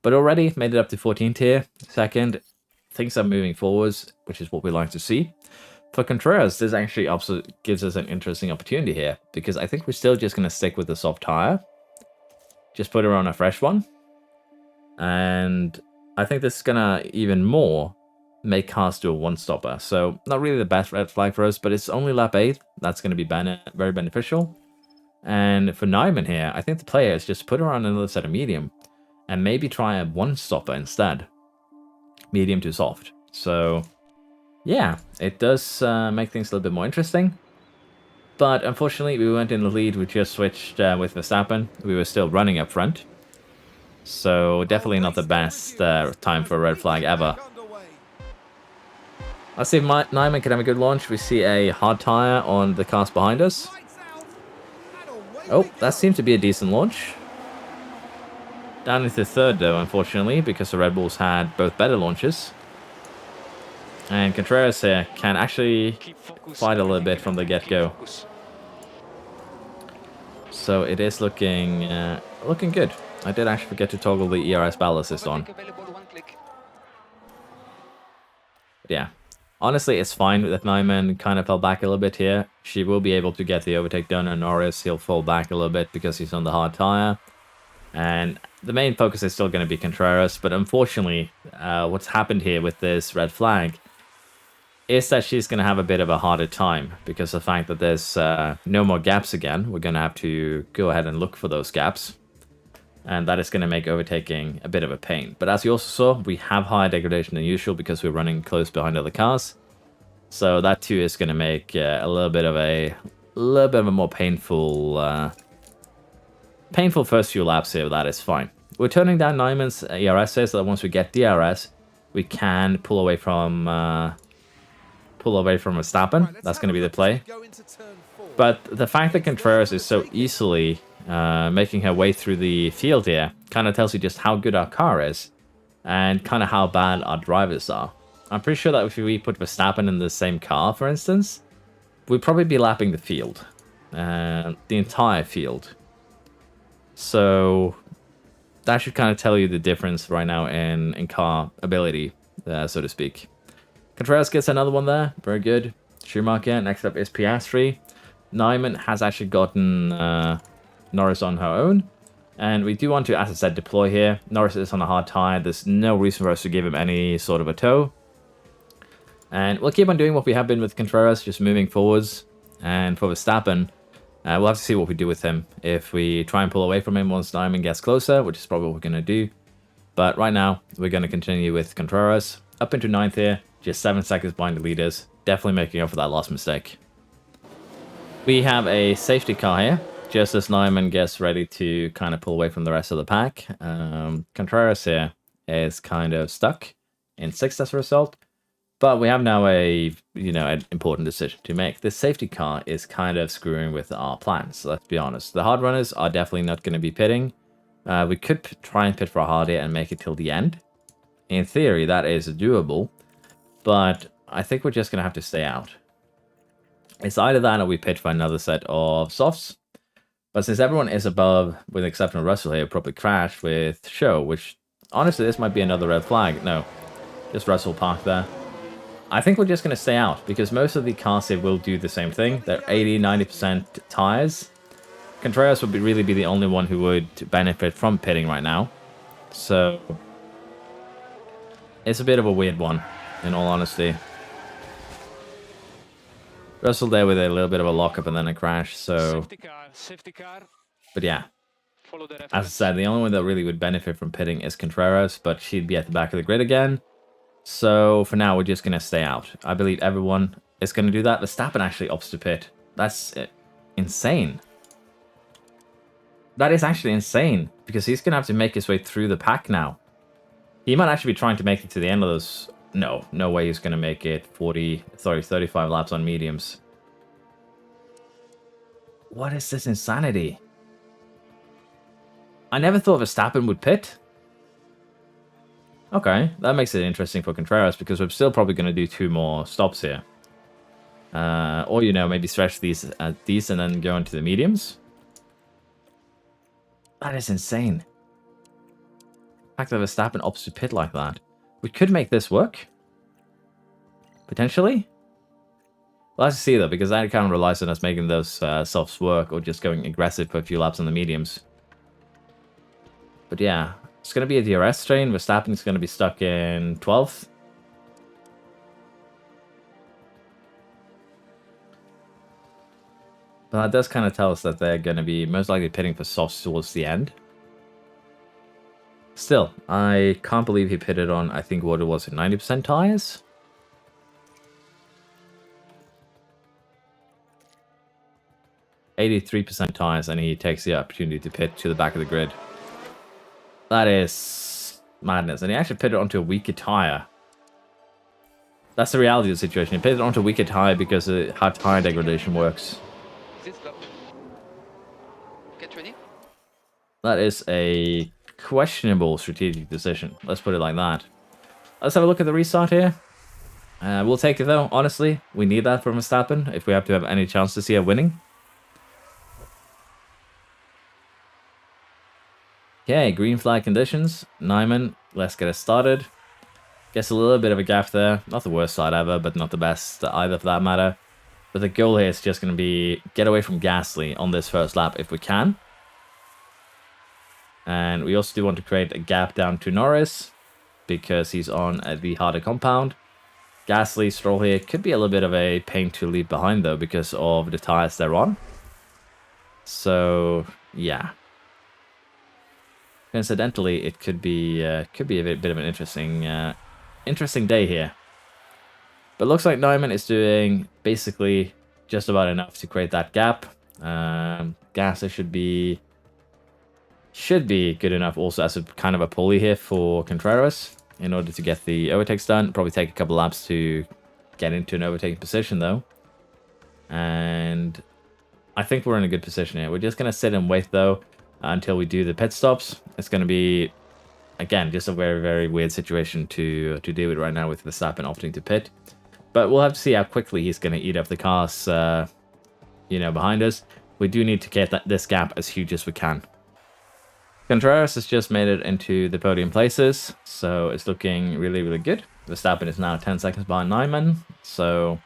But already made it up to 14th here. Second, things are moving forwards, which is what we like to see. for Contreras, this actually also gives us an interesting opportunity here, because I think we're still just going to stick with the soft tire. Just put her on a fresh one. And I think this is going to even more make cars do a one-stopper. So not really the best red flag for us, but it's only lap 8. That's going to be very beneficial. And for Nyman here, I think the player is just put her on another set of medium and maybe try a one-stopper instead. Medium to soft. So yeah, it does make things a little bit more interesting. But unfortunately, we weren't in the lead. We just switched with Verstappen. We were still running up front. So definitely not the best time for a red flag ever. Let's see if Nyman can have a good launch. We see a hard tire on the cars behind us. Oh, that seems to be a decent launch. Down into third though, unfortunately, because the Red Bulls had both better launches. And Contreras here can actually fight a little bit from the get-go. So it is looking good. I did actually forget to toggle the ERS battle assist on. But yeah. Honestly, it's fine that Nyman kind of fell back a little bit here. She will be able to get the overtake done, and Norris, he'll fall back a little bit because he's on the hard tire. And the main focus is still going to be Contreras, but unfortunately, what's happened here with this red flag is that she's going to have a bit of a harder time because of the fact that there's no more gaps again. We're going to have to go ahead and look for those gaps. And that is going to make overtaking a bit of a pain. But as you also saw, we have higher degradation than usual because we're running close behind other cars. So that too is going to make a little bit of a more painful first few laps here. That is fine. We're turning down Nyman's ERS here so that once we get DRS, we can pull away from Verstappen. That's going to be the play. But the fact that Contreras is so easily making her way through the field here kind of tells you just how good our car is and kind of how bad our drivers are. I'm pretty sure that if we put Verstappen in the same car, for instance, we'd probably be lapping the field, the entire field. So that should kind of tell you the difference right now in car ability, so to speak. Contreras gets another one there. Very good. Schumacher. Next up is Piastri. Nyman has actually gotten Norris on her own. And we do want to, as I said, deploy here. Norris is on a hard tire. There's no reason for us to give him any sort of a tow. And we'll keep on doing what we have been with Contreras, just moving forwards. And for Verstappen, we'll have to see what we do with him. If we try and pull away from him once Nyman gets closer, which is probably what we're going to do. But right now, we're going to continue with Contreras. Up into 9th here, just 7 seconds behind the leaders. Definitely making up for that last mistake. We have a safety car here, just as Nyman gets ready to kind of pull away from the rest of the pack. Contreras here is kind of stuck in 6th as a result. But we have now an important decision to make. This safety car is kind of screwing with our plans, let's be honest. The hard runners are definitely not going to be pitting. We could try and pit for a hard here and make it till the end. In theory, that is doable. But I think we're just going to have to stay out. It's either that or we pit for another set of softs. But since everyone is above, with the exception of Russell here, probably crashed with Show, which honestly, this might be another red flag. No, just Russell parked there. I think we're just going to stay out because most of the cars here will do the same thing. They're 80-90% tires. Contreras would really be the only one who would benefit from pitting right now. So it's a bit of a weird one, in all honesty. Russell there with a little bit of a lockup and then a crash, so... Safety car. But yeah, as I said, the only one that really would benefit from pitting is Contreras, but she'd be at the back of the grid again. So for now, we're just going to stay out. I believe everyone is going to do that. Verstappen actually opts to pit. That's insane. That is actually insane, because he's going to have to make his way through the pack now. He might actually be trying to make it to the end of those... No way he's going to make it 35 laps on mediums. What is this insanity? I never thought Verstappen would pit. Okay, that makes it interesting for Contreras, because we're still probably going to do 2 more stops here. Or, maybe stretch these and then go into the mediums. That is insane. The fact that Verstappen opts to pit like that. We could make this work. Potentially. We'll have to see though, because that kind of relies on us making those softs work or just going aggressive for a few laps on the mediums. But yeah, it's going to be a DRS train. Verstappen's going to be stuck in 12th. But that does kind of tell us that they're going to be most likely pitting for softs towards the end. Still, I can't believe he pitted on, I think, what it was, 90% tires? %83 tires, and he takes the opportunity to pit to the back of the grid. That is madness. And he actually pitted onto a weaker tire. That's the reality of the situation. He pitted onto a weaker tire because of how tire degradation works. This slow. Get ready. That is a questionable strategic decision. Let's put it like that. Let's have a look at the restart here. We'll take it though, honestly. We need that from Verstappen if we have to have any chance to see a winning. Okay, green flag conditions. Nyman, let's get it started. Guess a little bit of a gap there. Not the worst side ever, but not the best either for that matter. But the goal here is just going to be get away from Gasly on this first lap if we can. And we also do want to create a gap down to Norris because he's on the harder compound. Gasly, Stroll here could be a little bit of a pain to leave behind though because of the tires they're on. So, yeah. Coincidentally, it could be a bit of an interesting day here. But looks like Nyman is doing basically just about enough to create that gap. Gasly should be good enough also as a kind of a pulley here for Contreras in order to get the overtakes done. Probably take a couple laps to get into an overtaking position though. And I think we're in a good position here. We're just going to sit and wait though until we do the pit stops. It's going to be, again, just a very, very weird situation to deal with right now with Verstappen opting to pit. But we'll have to see how quickly he's going to eat up the cars, behind us. We do need to get this gap as huge as we can. Contreras has just made it into the podium places, so it's looking really, really good. Verstappen is now 10 seconds behind Nyman, so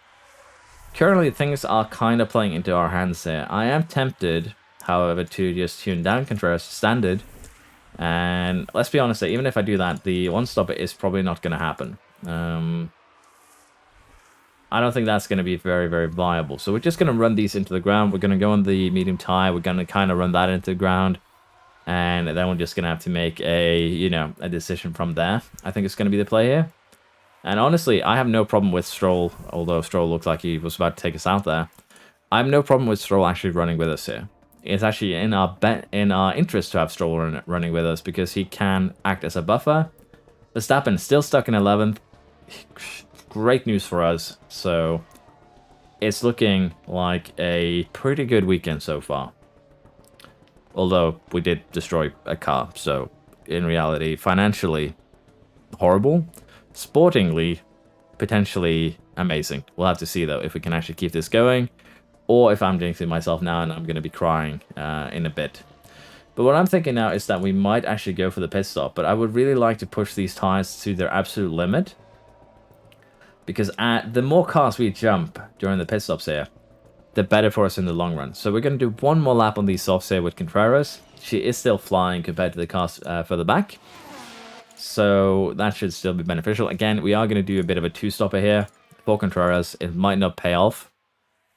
currently things are kind of playing into our hands here. I am tempted, however, to just tune down Contreras standard, and let's be honest, even if I do that, the one-stopper is probably not going to happen. I don't think that's going to be very, very viable. So we're just going to run these into the ground. We're going to go on the medium tire. We're going to kind of run that into the ground. And then we're just going to have to make a decision from there. I think it's going to be the play here. And honestly, I have no problem with Stroll, although Stroll looked like he was about to take us out there. I have no problem with Stroll actually running with us here. It's actually in our interest to have Stroll running with us because he can act as a buffer. Verstappen still stuck in 11th. Great news for us. So it's looking like a pretty good weekend so far. Although we did destroy a car, so in reality, financially, horrible. Sportingly, potentially amazing. We'll have to see, though, if we can actually keep this going, or if I'm jinxing myself now and I'm going to be crying in a bit. But what I'm thinking now is that we might actually go for the pit stop, but I would really like to push these tires to their absolute limit, because the more cars we jump during the pit stops here, the better for us in the long run. So we're going to do one more lap on these softs here with Contreras. She is still flying compared to the cars further back. So that should still be beneficial. Again, we are going to do a bit of a two-stopper here for Contreras. It might not pay off,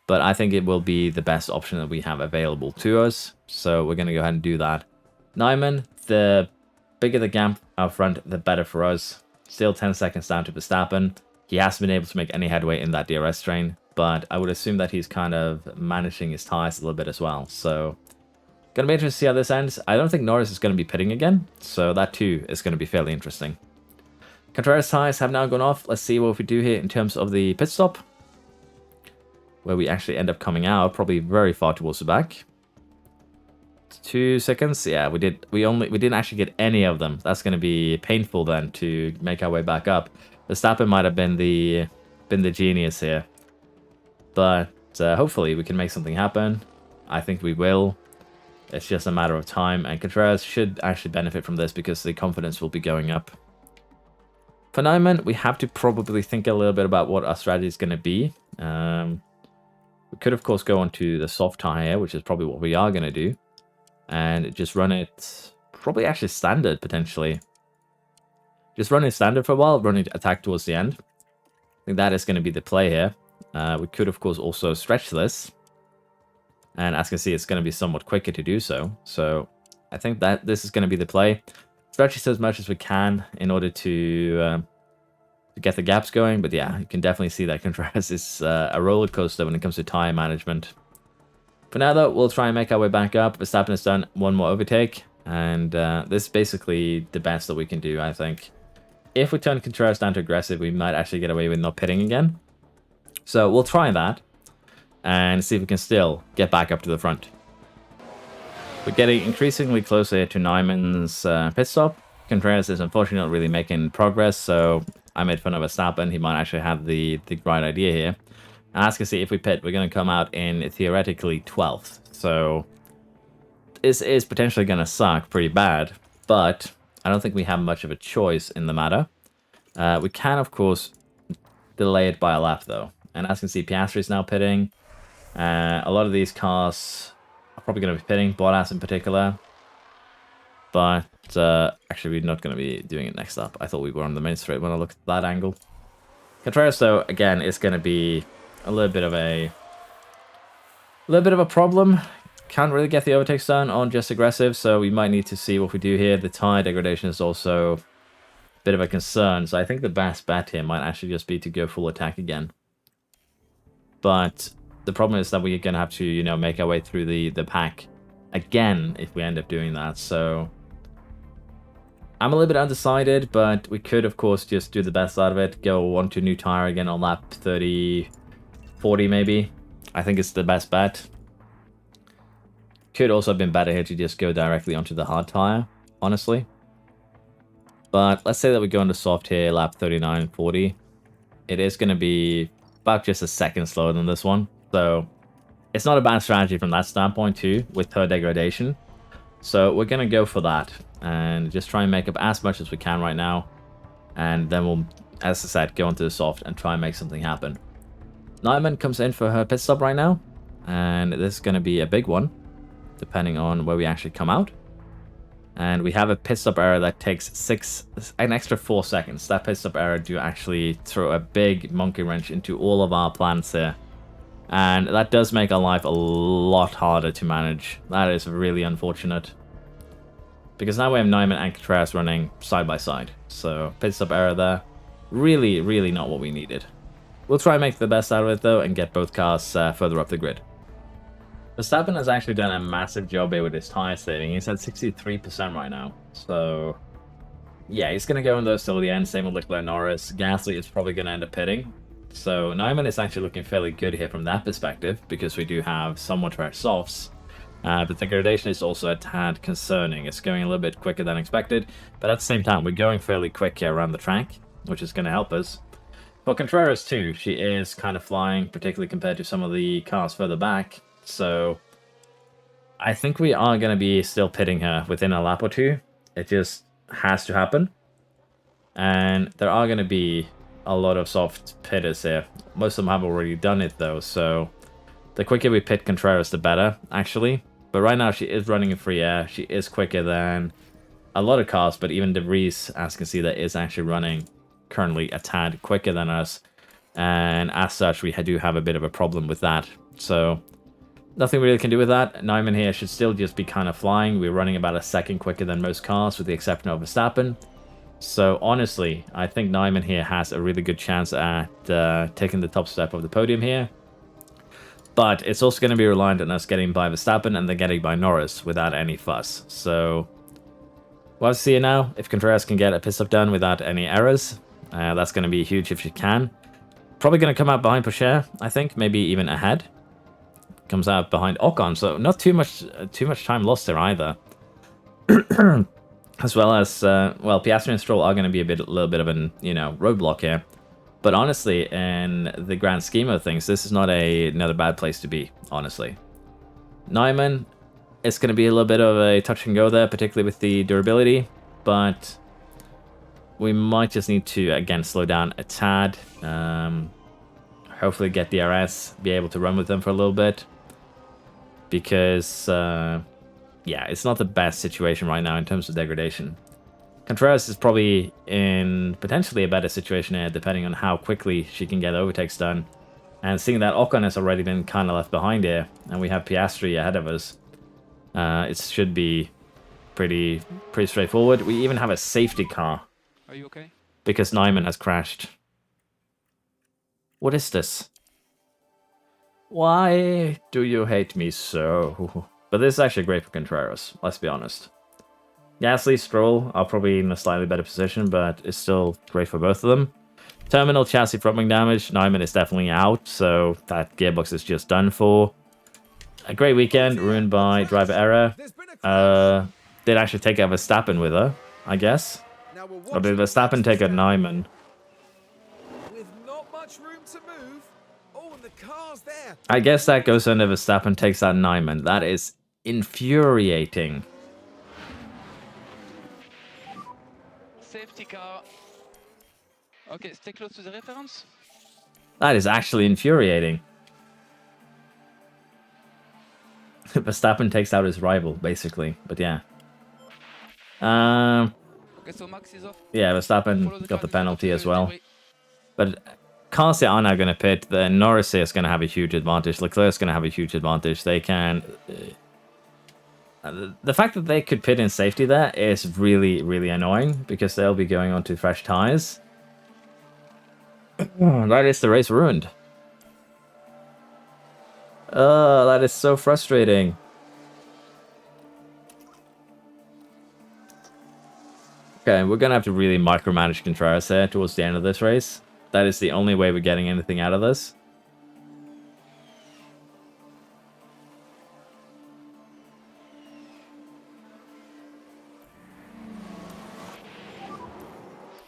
but I think it will be the best option that we have available to us. So we're going to go ahead and do that. Nyman, the bigger the gap out front, the better for us. Still 10 seconds down to Verstappen. He hasn't been able to make any headway in that DRS train, but I would assume that he's kind of managing his tires a little bit as well. So, going to be interesting to see how this ends. I don't think Norris is going to be pitting again, so that too is going to be fairly interesting. Contreras tires have now gone off. Let's see what we do here in terms of the pit stop, where we actually end up coming out probably very far towards the back. 2 seconds. Yeah, we didn't actually get any of them. That's going to be painful then to make our way back up. Verstappen might have been the genius here, but hopefully we can make something happen. I think we will. It's just a matter of time, and Contreras should actually benefit from this because the confidence will be going up. For Nyman, we have to probably think a little bit about what our strategy is going to be. could, of course, go onto the soft tire here, which is probably what we are going to do. And just run it, probably actually standard, potentially. Just run it standard for a while, run it attack towards the end. I think that is going to be the play here. We could, of course, also stretch this. And as you can see, it's going to be somewhat quicker to do so. So I think that this is going to be the play. Stretch it as much as we can in order to get the gaps going. But yeah, you can definitely see that Contreras is a roller coaster when it comes to tire management. For now, though, we'll try and make our way back up. Verstappen has done one more overtake. And this is basically the best that we can do, I think. If we turn Contreras down to aggressive, we might actually get away with not pitting again. So we'll try that. And see if we can still get back up to the front. We're getting increasingly closer to Nyman's pit stop. Contreras is unfortunately not really making progress, so I made fun of Verstappen. He might actually have the right idea here. And as you can see, if we pit, we're going to come out in theoretically 12th. So this is potentially going to suck pretty bad, but I don't think we have much of a choice in the matter. We can, of course, delay it by a lap, though. And as you can see, Piastri is now pitting. A lot of these cars are probably going to be pitting, Bottas in particular. But actually, we're not going to be doing it next up. I thought we were on the main straight when I looked at that angle. Contreras, though, again, is going to be a little bit of a problem. Can't really get the overtakes done on just aggressive, so we might need to see what we do here. The tire degradation is also a bit of a concern, so I think the best bet here might actually just be to go full attack again. But the problem is that we're going to have to, you know, make our way through the pack again if we end up doing that. So I'm a little bit undecided, but we could, of course, just do the best out of it. Go onto new tire again on lap 30, 40 maybe. I think it's the best bet. Could also have been better here to just go directly onto the hard tire, honestly. But let's say that we go into soft here, lap 39, 40. It is going to be about just a second slower than this one. So it's not a bad strategy from that standpoint too, with her degradation. So we're going to go for that and just try and make up as much as we can right now. And then we'll, as I said, go onto the soft and try and make something happen. Nyman comes in for her pit stop right now. And this is going to be a big one, depending on where we actually come out. And we have a pit stop error that takes an extra 4 seconds. That pit stop error do actually throw a big monkey wrench into all of our plans here. And that does make our life a lot harder to manage. That is really unfortunate. Because now we have Nyman and Contreras running side by side. So pit stop error there. Really, really not what we needed. We'll try and make the best out of it though and get both cars further up the grid. Verstappen has actually done a massive job here with his tire saving. He's at 63% right now. So yeah, he's going to go in those till the end. Same with Leclerc, Norris. Gasly is probably going to end up pitting. So Nyman is actually looking fairly good here from that perspective, because we do have somewhat rare softs. But the degradation is also a tad concerning. It's going a little bit quicker than expected, but at the same time, we're going fairly quick here around the track, which is going to help us. For Contreras too, she is kind of flying, particularly compared to some of the cars further back. So I think we are going to be still pitting her within a lap or two. It just has to happen. And there are going to be a lot of soft pitters here. Most of them have already done it though, so the quicker we pit Contreras, the better, actually. But right now she is running in free air. She is quicker than a lot of cars, but even De Vries, as you can see, that is actually running currently a tad quicker than us. And as such, we do have a bit of a problem with that. So nothing we really can do with that. Nyman here should still just be kind of flying. We're running about a second quicker than most cars, with the exception of Verstappen. So honestly, I think Nyman here has a really good chance at taking the top step of the podium here. But it's also going to be reliant on us getting by Verstappen and then getting by Norris without any fuss. So we'll have to see now if Contreras can get a pit stop done without any errors. That's going to be huge if she can. Probably going to come out behind Pocher, I think, maybe even ahead. Comes out behind Ocon, so not too much time lost there either. As well as, well, Piastri and Stroll are going to be a little bit of an, roadblock here. But honestly, in the grand scheme of things, this is not another bad place to be, honestly. Nyman, it's going to be a little bit of a touch and go there, particularly with the durability. But we might just need to, again, slow down a tad. hopefully get DRS, be able to run with them for a little bit. Because, yeah, it's not the best situation right now in terms of degradation. Contreras is probably in potentially a better situation here, depending on how quickly she can get overtakes done. And seeing that Ocon has already been kind of left behind here, and we have Piastri ahead of us, it should be pretty straightforward. We even have a safety car. Are you okay? Because Nyman has crashed. What is this? Why do you hate me so? But this is actually great for Contreras, let's be honest. Gasly, Stroll are probably in a slightly better position, but it's still great for both of them. Terminal chassis throttling damage. Nyman is definitely out, so that gearbox is just done for. A great weekend, ruined by driver error. Did actually take out Verstappen with her, I guess. Or did Verstappen take out Nyman? With not much room to move. Oh, and the car's there. I guess that goes under Verstappen takes out Nyman. That is infuriating. Safety car. Okay, stay close to the reference. That is actually infuriating. Verstappen takes out his rival, basically. But yeah. Okay, so Max is off. Yeah, Verstappen got the penalty as well. But cars are now going to pit. Then Norris is going to have a huge advantage. Leclerc's going to have a huge advantage. They can... the fact that they could pit in safety there is really, really annoying. Because they'll be going on to fresh tyres. That is the race ruined. That is so frustrating. Okay, we're gonna have to really micromanage Contreras here towards the end of this race. That is the only way we're getting anything out of this.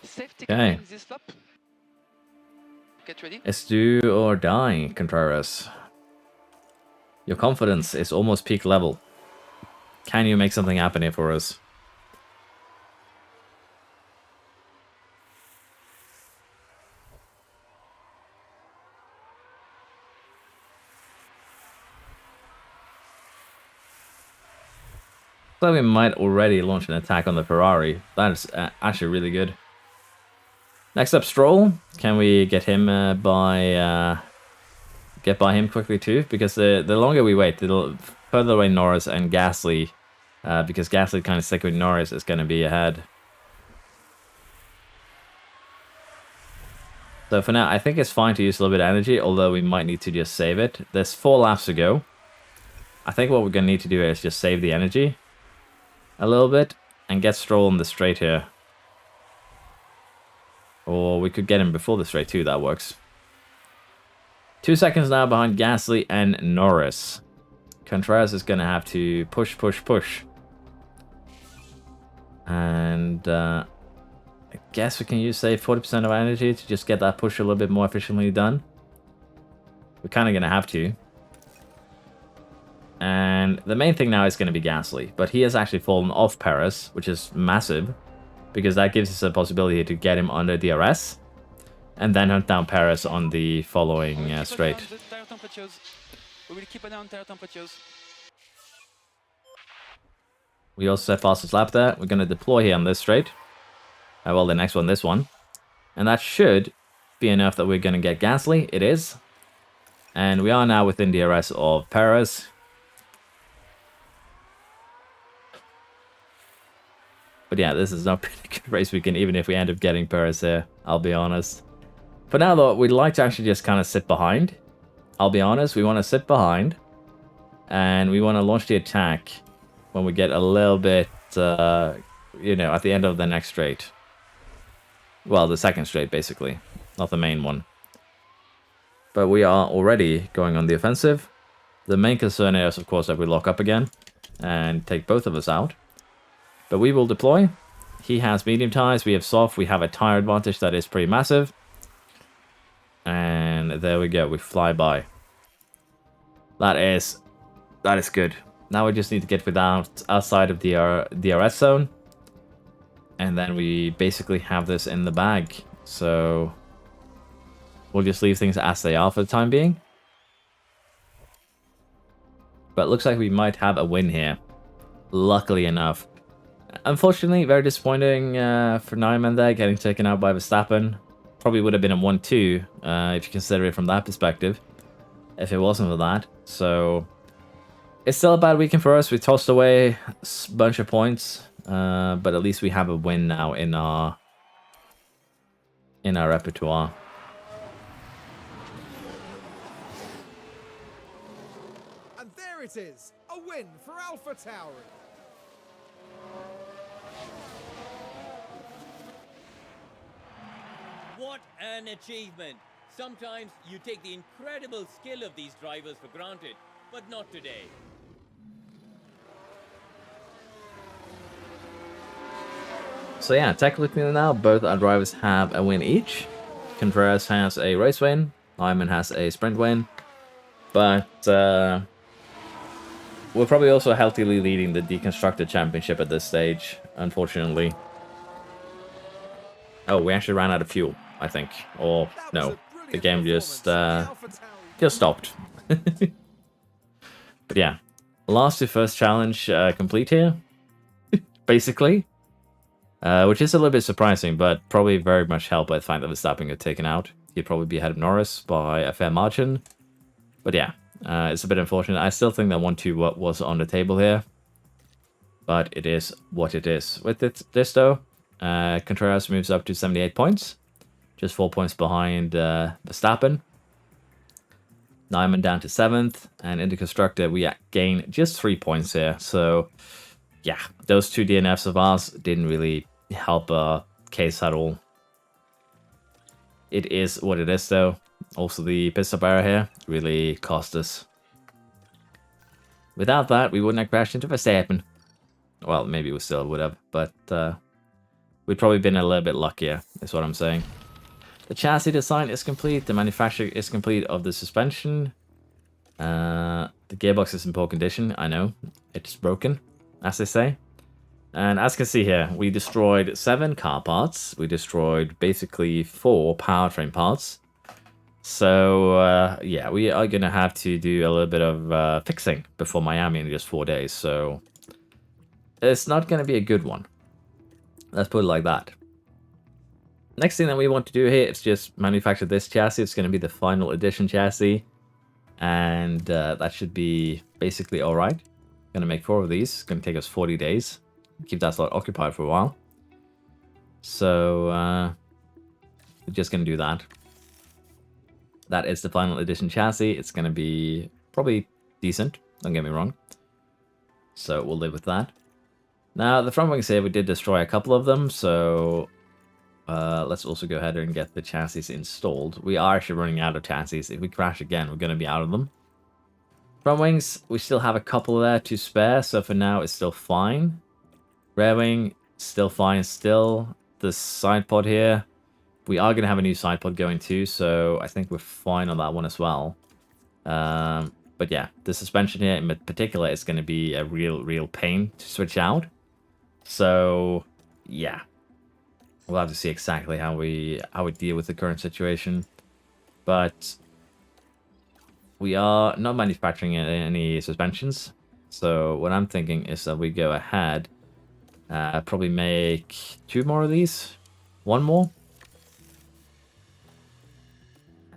Safety Okay. car in this lap. Get ready. It's do or die, Contreras. Your confidence is almost peak level. Can you make something happen here for us? So we might already launch an attack on the Ferrari. That is actually really good. Next up, Stroll. Can we get him get by him quickly too? Because the longer we wait, the further away Norris and Gasly, because Gasly kind of stuck with Norris, is going to be ahead. So for now, I think it's fine to use a little bit of energy, although we might need to just save it. There's 4 laps to go. I think what we're going to need to do is just save the energy a little bit and get Stroll on the straight here. Or we could get him before the straight too, that works. 2 seconds now behind Gasly and Norris. Contreras is going to have to push. And I guess we can use, say, 40% of energy to just get that push a little bit more efficiently done. We're kind of going to have to. And the main thing now is going to be Gasly. But he has actually fallen off Perez, which is massive. Because that gives us a possibility to get him under DRS. And then hunt down Perez on the following straight. We will keep an eye on tire temperatures. We also set fastest lap there. We're going to deploy here on this straight. Well, the next one, this one. And that should be enough that we're going to get Gasly. It is. And we are now within DRS of Perez. But yeah, this is not a good race weekend, even if we end up getting Perez here, I'll be honest. For now, though, we'd like to actually just kind of sit behind. I'll be honest, we want to sit behind. And we want to launch the attack when we get a little bit, you know, at the end of the next straight. Well, the second straight, basically. Not the main one. But we are already going on the offensive. The main concern is, of course, that we lock up again and take both of us out. But we will deploy. He has medium tires, we have soft, we have a tire advantage that is pretty massive. And there we go, we fly by. That is good. Now we just need to get outside of the DRS zone. And then we basically have this in the bag. So we'll just leave things as they are for the time being. But it looks like we might have a win here, luckily enough. Unfortunately, very disappointing for Nyman there, getting taken out by Verstappen. Probably would have been a 1-2 if you consider it from that perspective, if it wasn't for that. So it's still a bad weekend for us. We tossed away a bunch of points, but at least we have a win now in our repertoire. And there it is, a win for Alpha Tauri. What an achievement! Sometimes you take the incredible skill of these drivers for granted, but not today. So yeah, technically now both our drivers have a win each. Contreras has a race win, Lyman has a sprint win, but we're probably also healthily leading the Deconstructed Championship at this stage, unfortunately. Oh, we actually ran out of fuel, I think. Or, no, the game just stopped. But yeah, last to first challenge complete here, basically. Which is a little bit surprising, but probably very much helped by the fact that Verstappen got taken out. He'd probably be ahead of Norris by a fair margin. But yeah, it's a bit unfortunate. I still think that 1-2 was on the table here. But it is what it is. With this though, Contreras moves up to 78 points. Just 4 points behind Verstappen. Nyman down to 7th. And in the Constructor, we gain just 3 points here. So yeah, those 2 DNFs of ours didn't really help case at all. It is what it is though. Also the pit stop error here really cost us. Without that, we wouldn't have crashed into Verstappen. Well, maybe we still would have, but we'd probably been a little bit luckier, is what I'm saying. The chassis design is complete. The manufacture is complete of the suspension. The gearbox is in poor condition. I know. It's broken, as they say. And as you can see here, we destroyed 7 car parts. We destroyed basically 4 powertrain parts. So, yeah, we are going to have to do a little bit of fixing before Miami in just 4 days. So, it's not going to be a good one. Let's put it like that. Next thing that we want to do here is just manufacture this chassis. It's going to be the final edition chassis. And that should be basically alright. Going to make 4 of these. It's going to take us 40 days. Keep that slot occupied for a while. So, we're just going to do that. That is the final edition chassis. It's going to be probably decent. Don't get me wrong. So, we'll live with that. Now, the front wings here, we did destroy a couple of them. So, let's also go ahead and get the chassis installed. We are actually running out of chassis. If we crash again, we're going to be out of them. Front wings, we still have a couple there to spare. So, for now, it's still fine. Rear wing, still fine still. The side pod here, we are going to have a new side pod going too, so I think we're fine on that one as well. But yeah, the suspension here in particular is going to be a real pain to switch out. So yeah, we'll have to see exactly how we deal with the current situation. But we are not manufacturing any suspensions, so what I'm thinking is that we go ahead. Probably make 2 more of these. 1 more.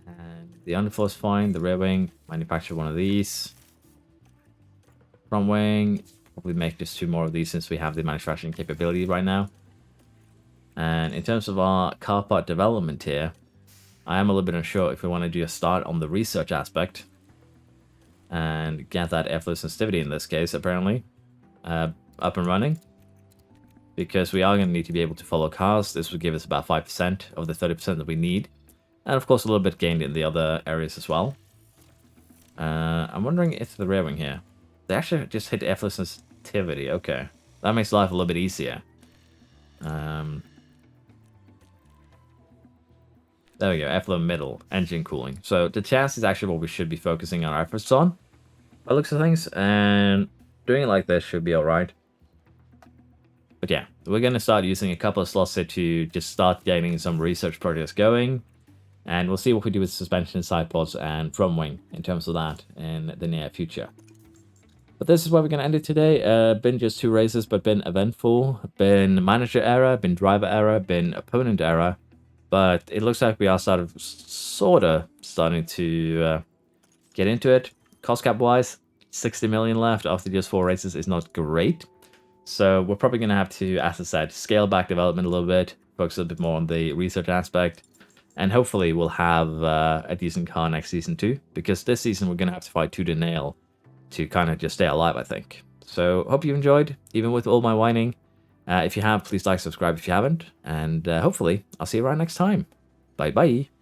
And the underfloor is fine. The rear wing, manufacture 1 of these. Front wing, probably make just 2 more of these since we have the manufacturing capability right now. And in terms of our car part development here, I am a little bit unsure if we want to do a start on the research aspect. And get that airflow sensitivity in this case, apparently, up and running. Because we are going to need to be able to follow cars. This would give us about 5% of the 30% that we need. And of course a little bit gained in the other areas as well. I'm wondering if the rear wing here. They actually just hit airflow sensitivity. Okay. That makes life a little bit easier. There we go. Airflow middle. Engine cooling. So the chassis is actually what we should be focusing our efforts on. By the looks of things. And doing it like this should be alright. But yeah, we're going to start using a couple of slots here to just start getting some research projects going. And we'll see what we do with suspension, side pods, and front wing in terms of that in the near future. But this is where we're going to end it today. Been just 2 races, but been eventful. Been manager error, been driver error, been opponent error. But it looks like we are starting to get into it. Cost cap wise, 60 million left after just 4 races is not great. So we're probably going to have to, as I said, scale back development a little bit, focus a little bit more on the research aspect. And hopefully we'll have a decent car next season too. Because this season we're going to have to fight tooth and nail to kind of just stay alive, I think. So hope you enjoyed, even with all my whining. If you have, please like, subscribe if you haven't. And hopefully I'll see you around next time. Bye bye.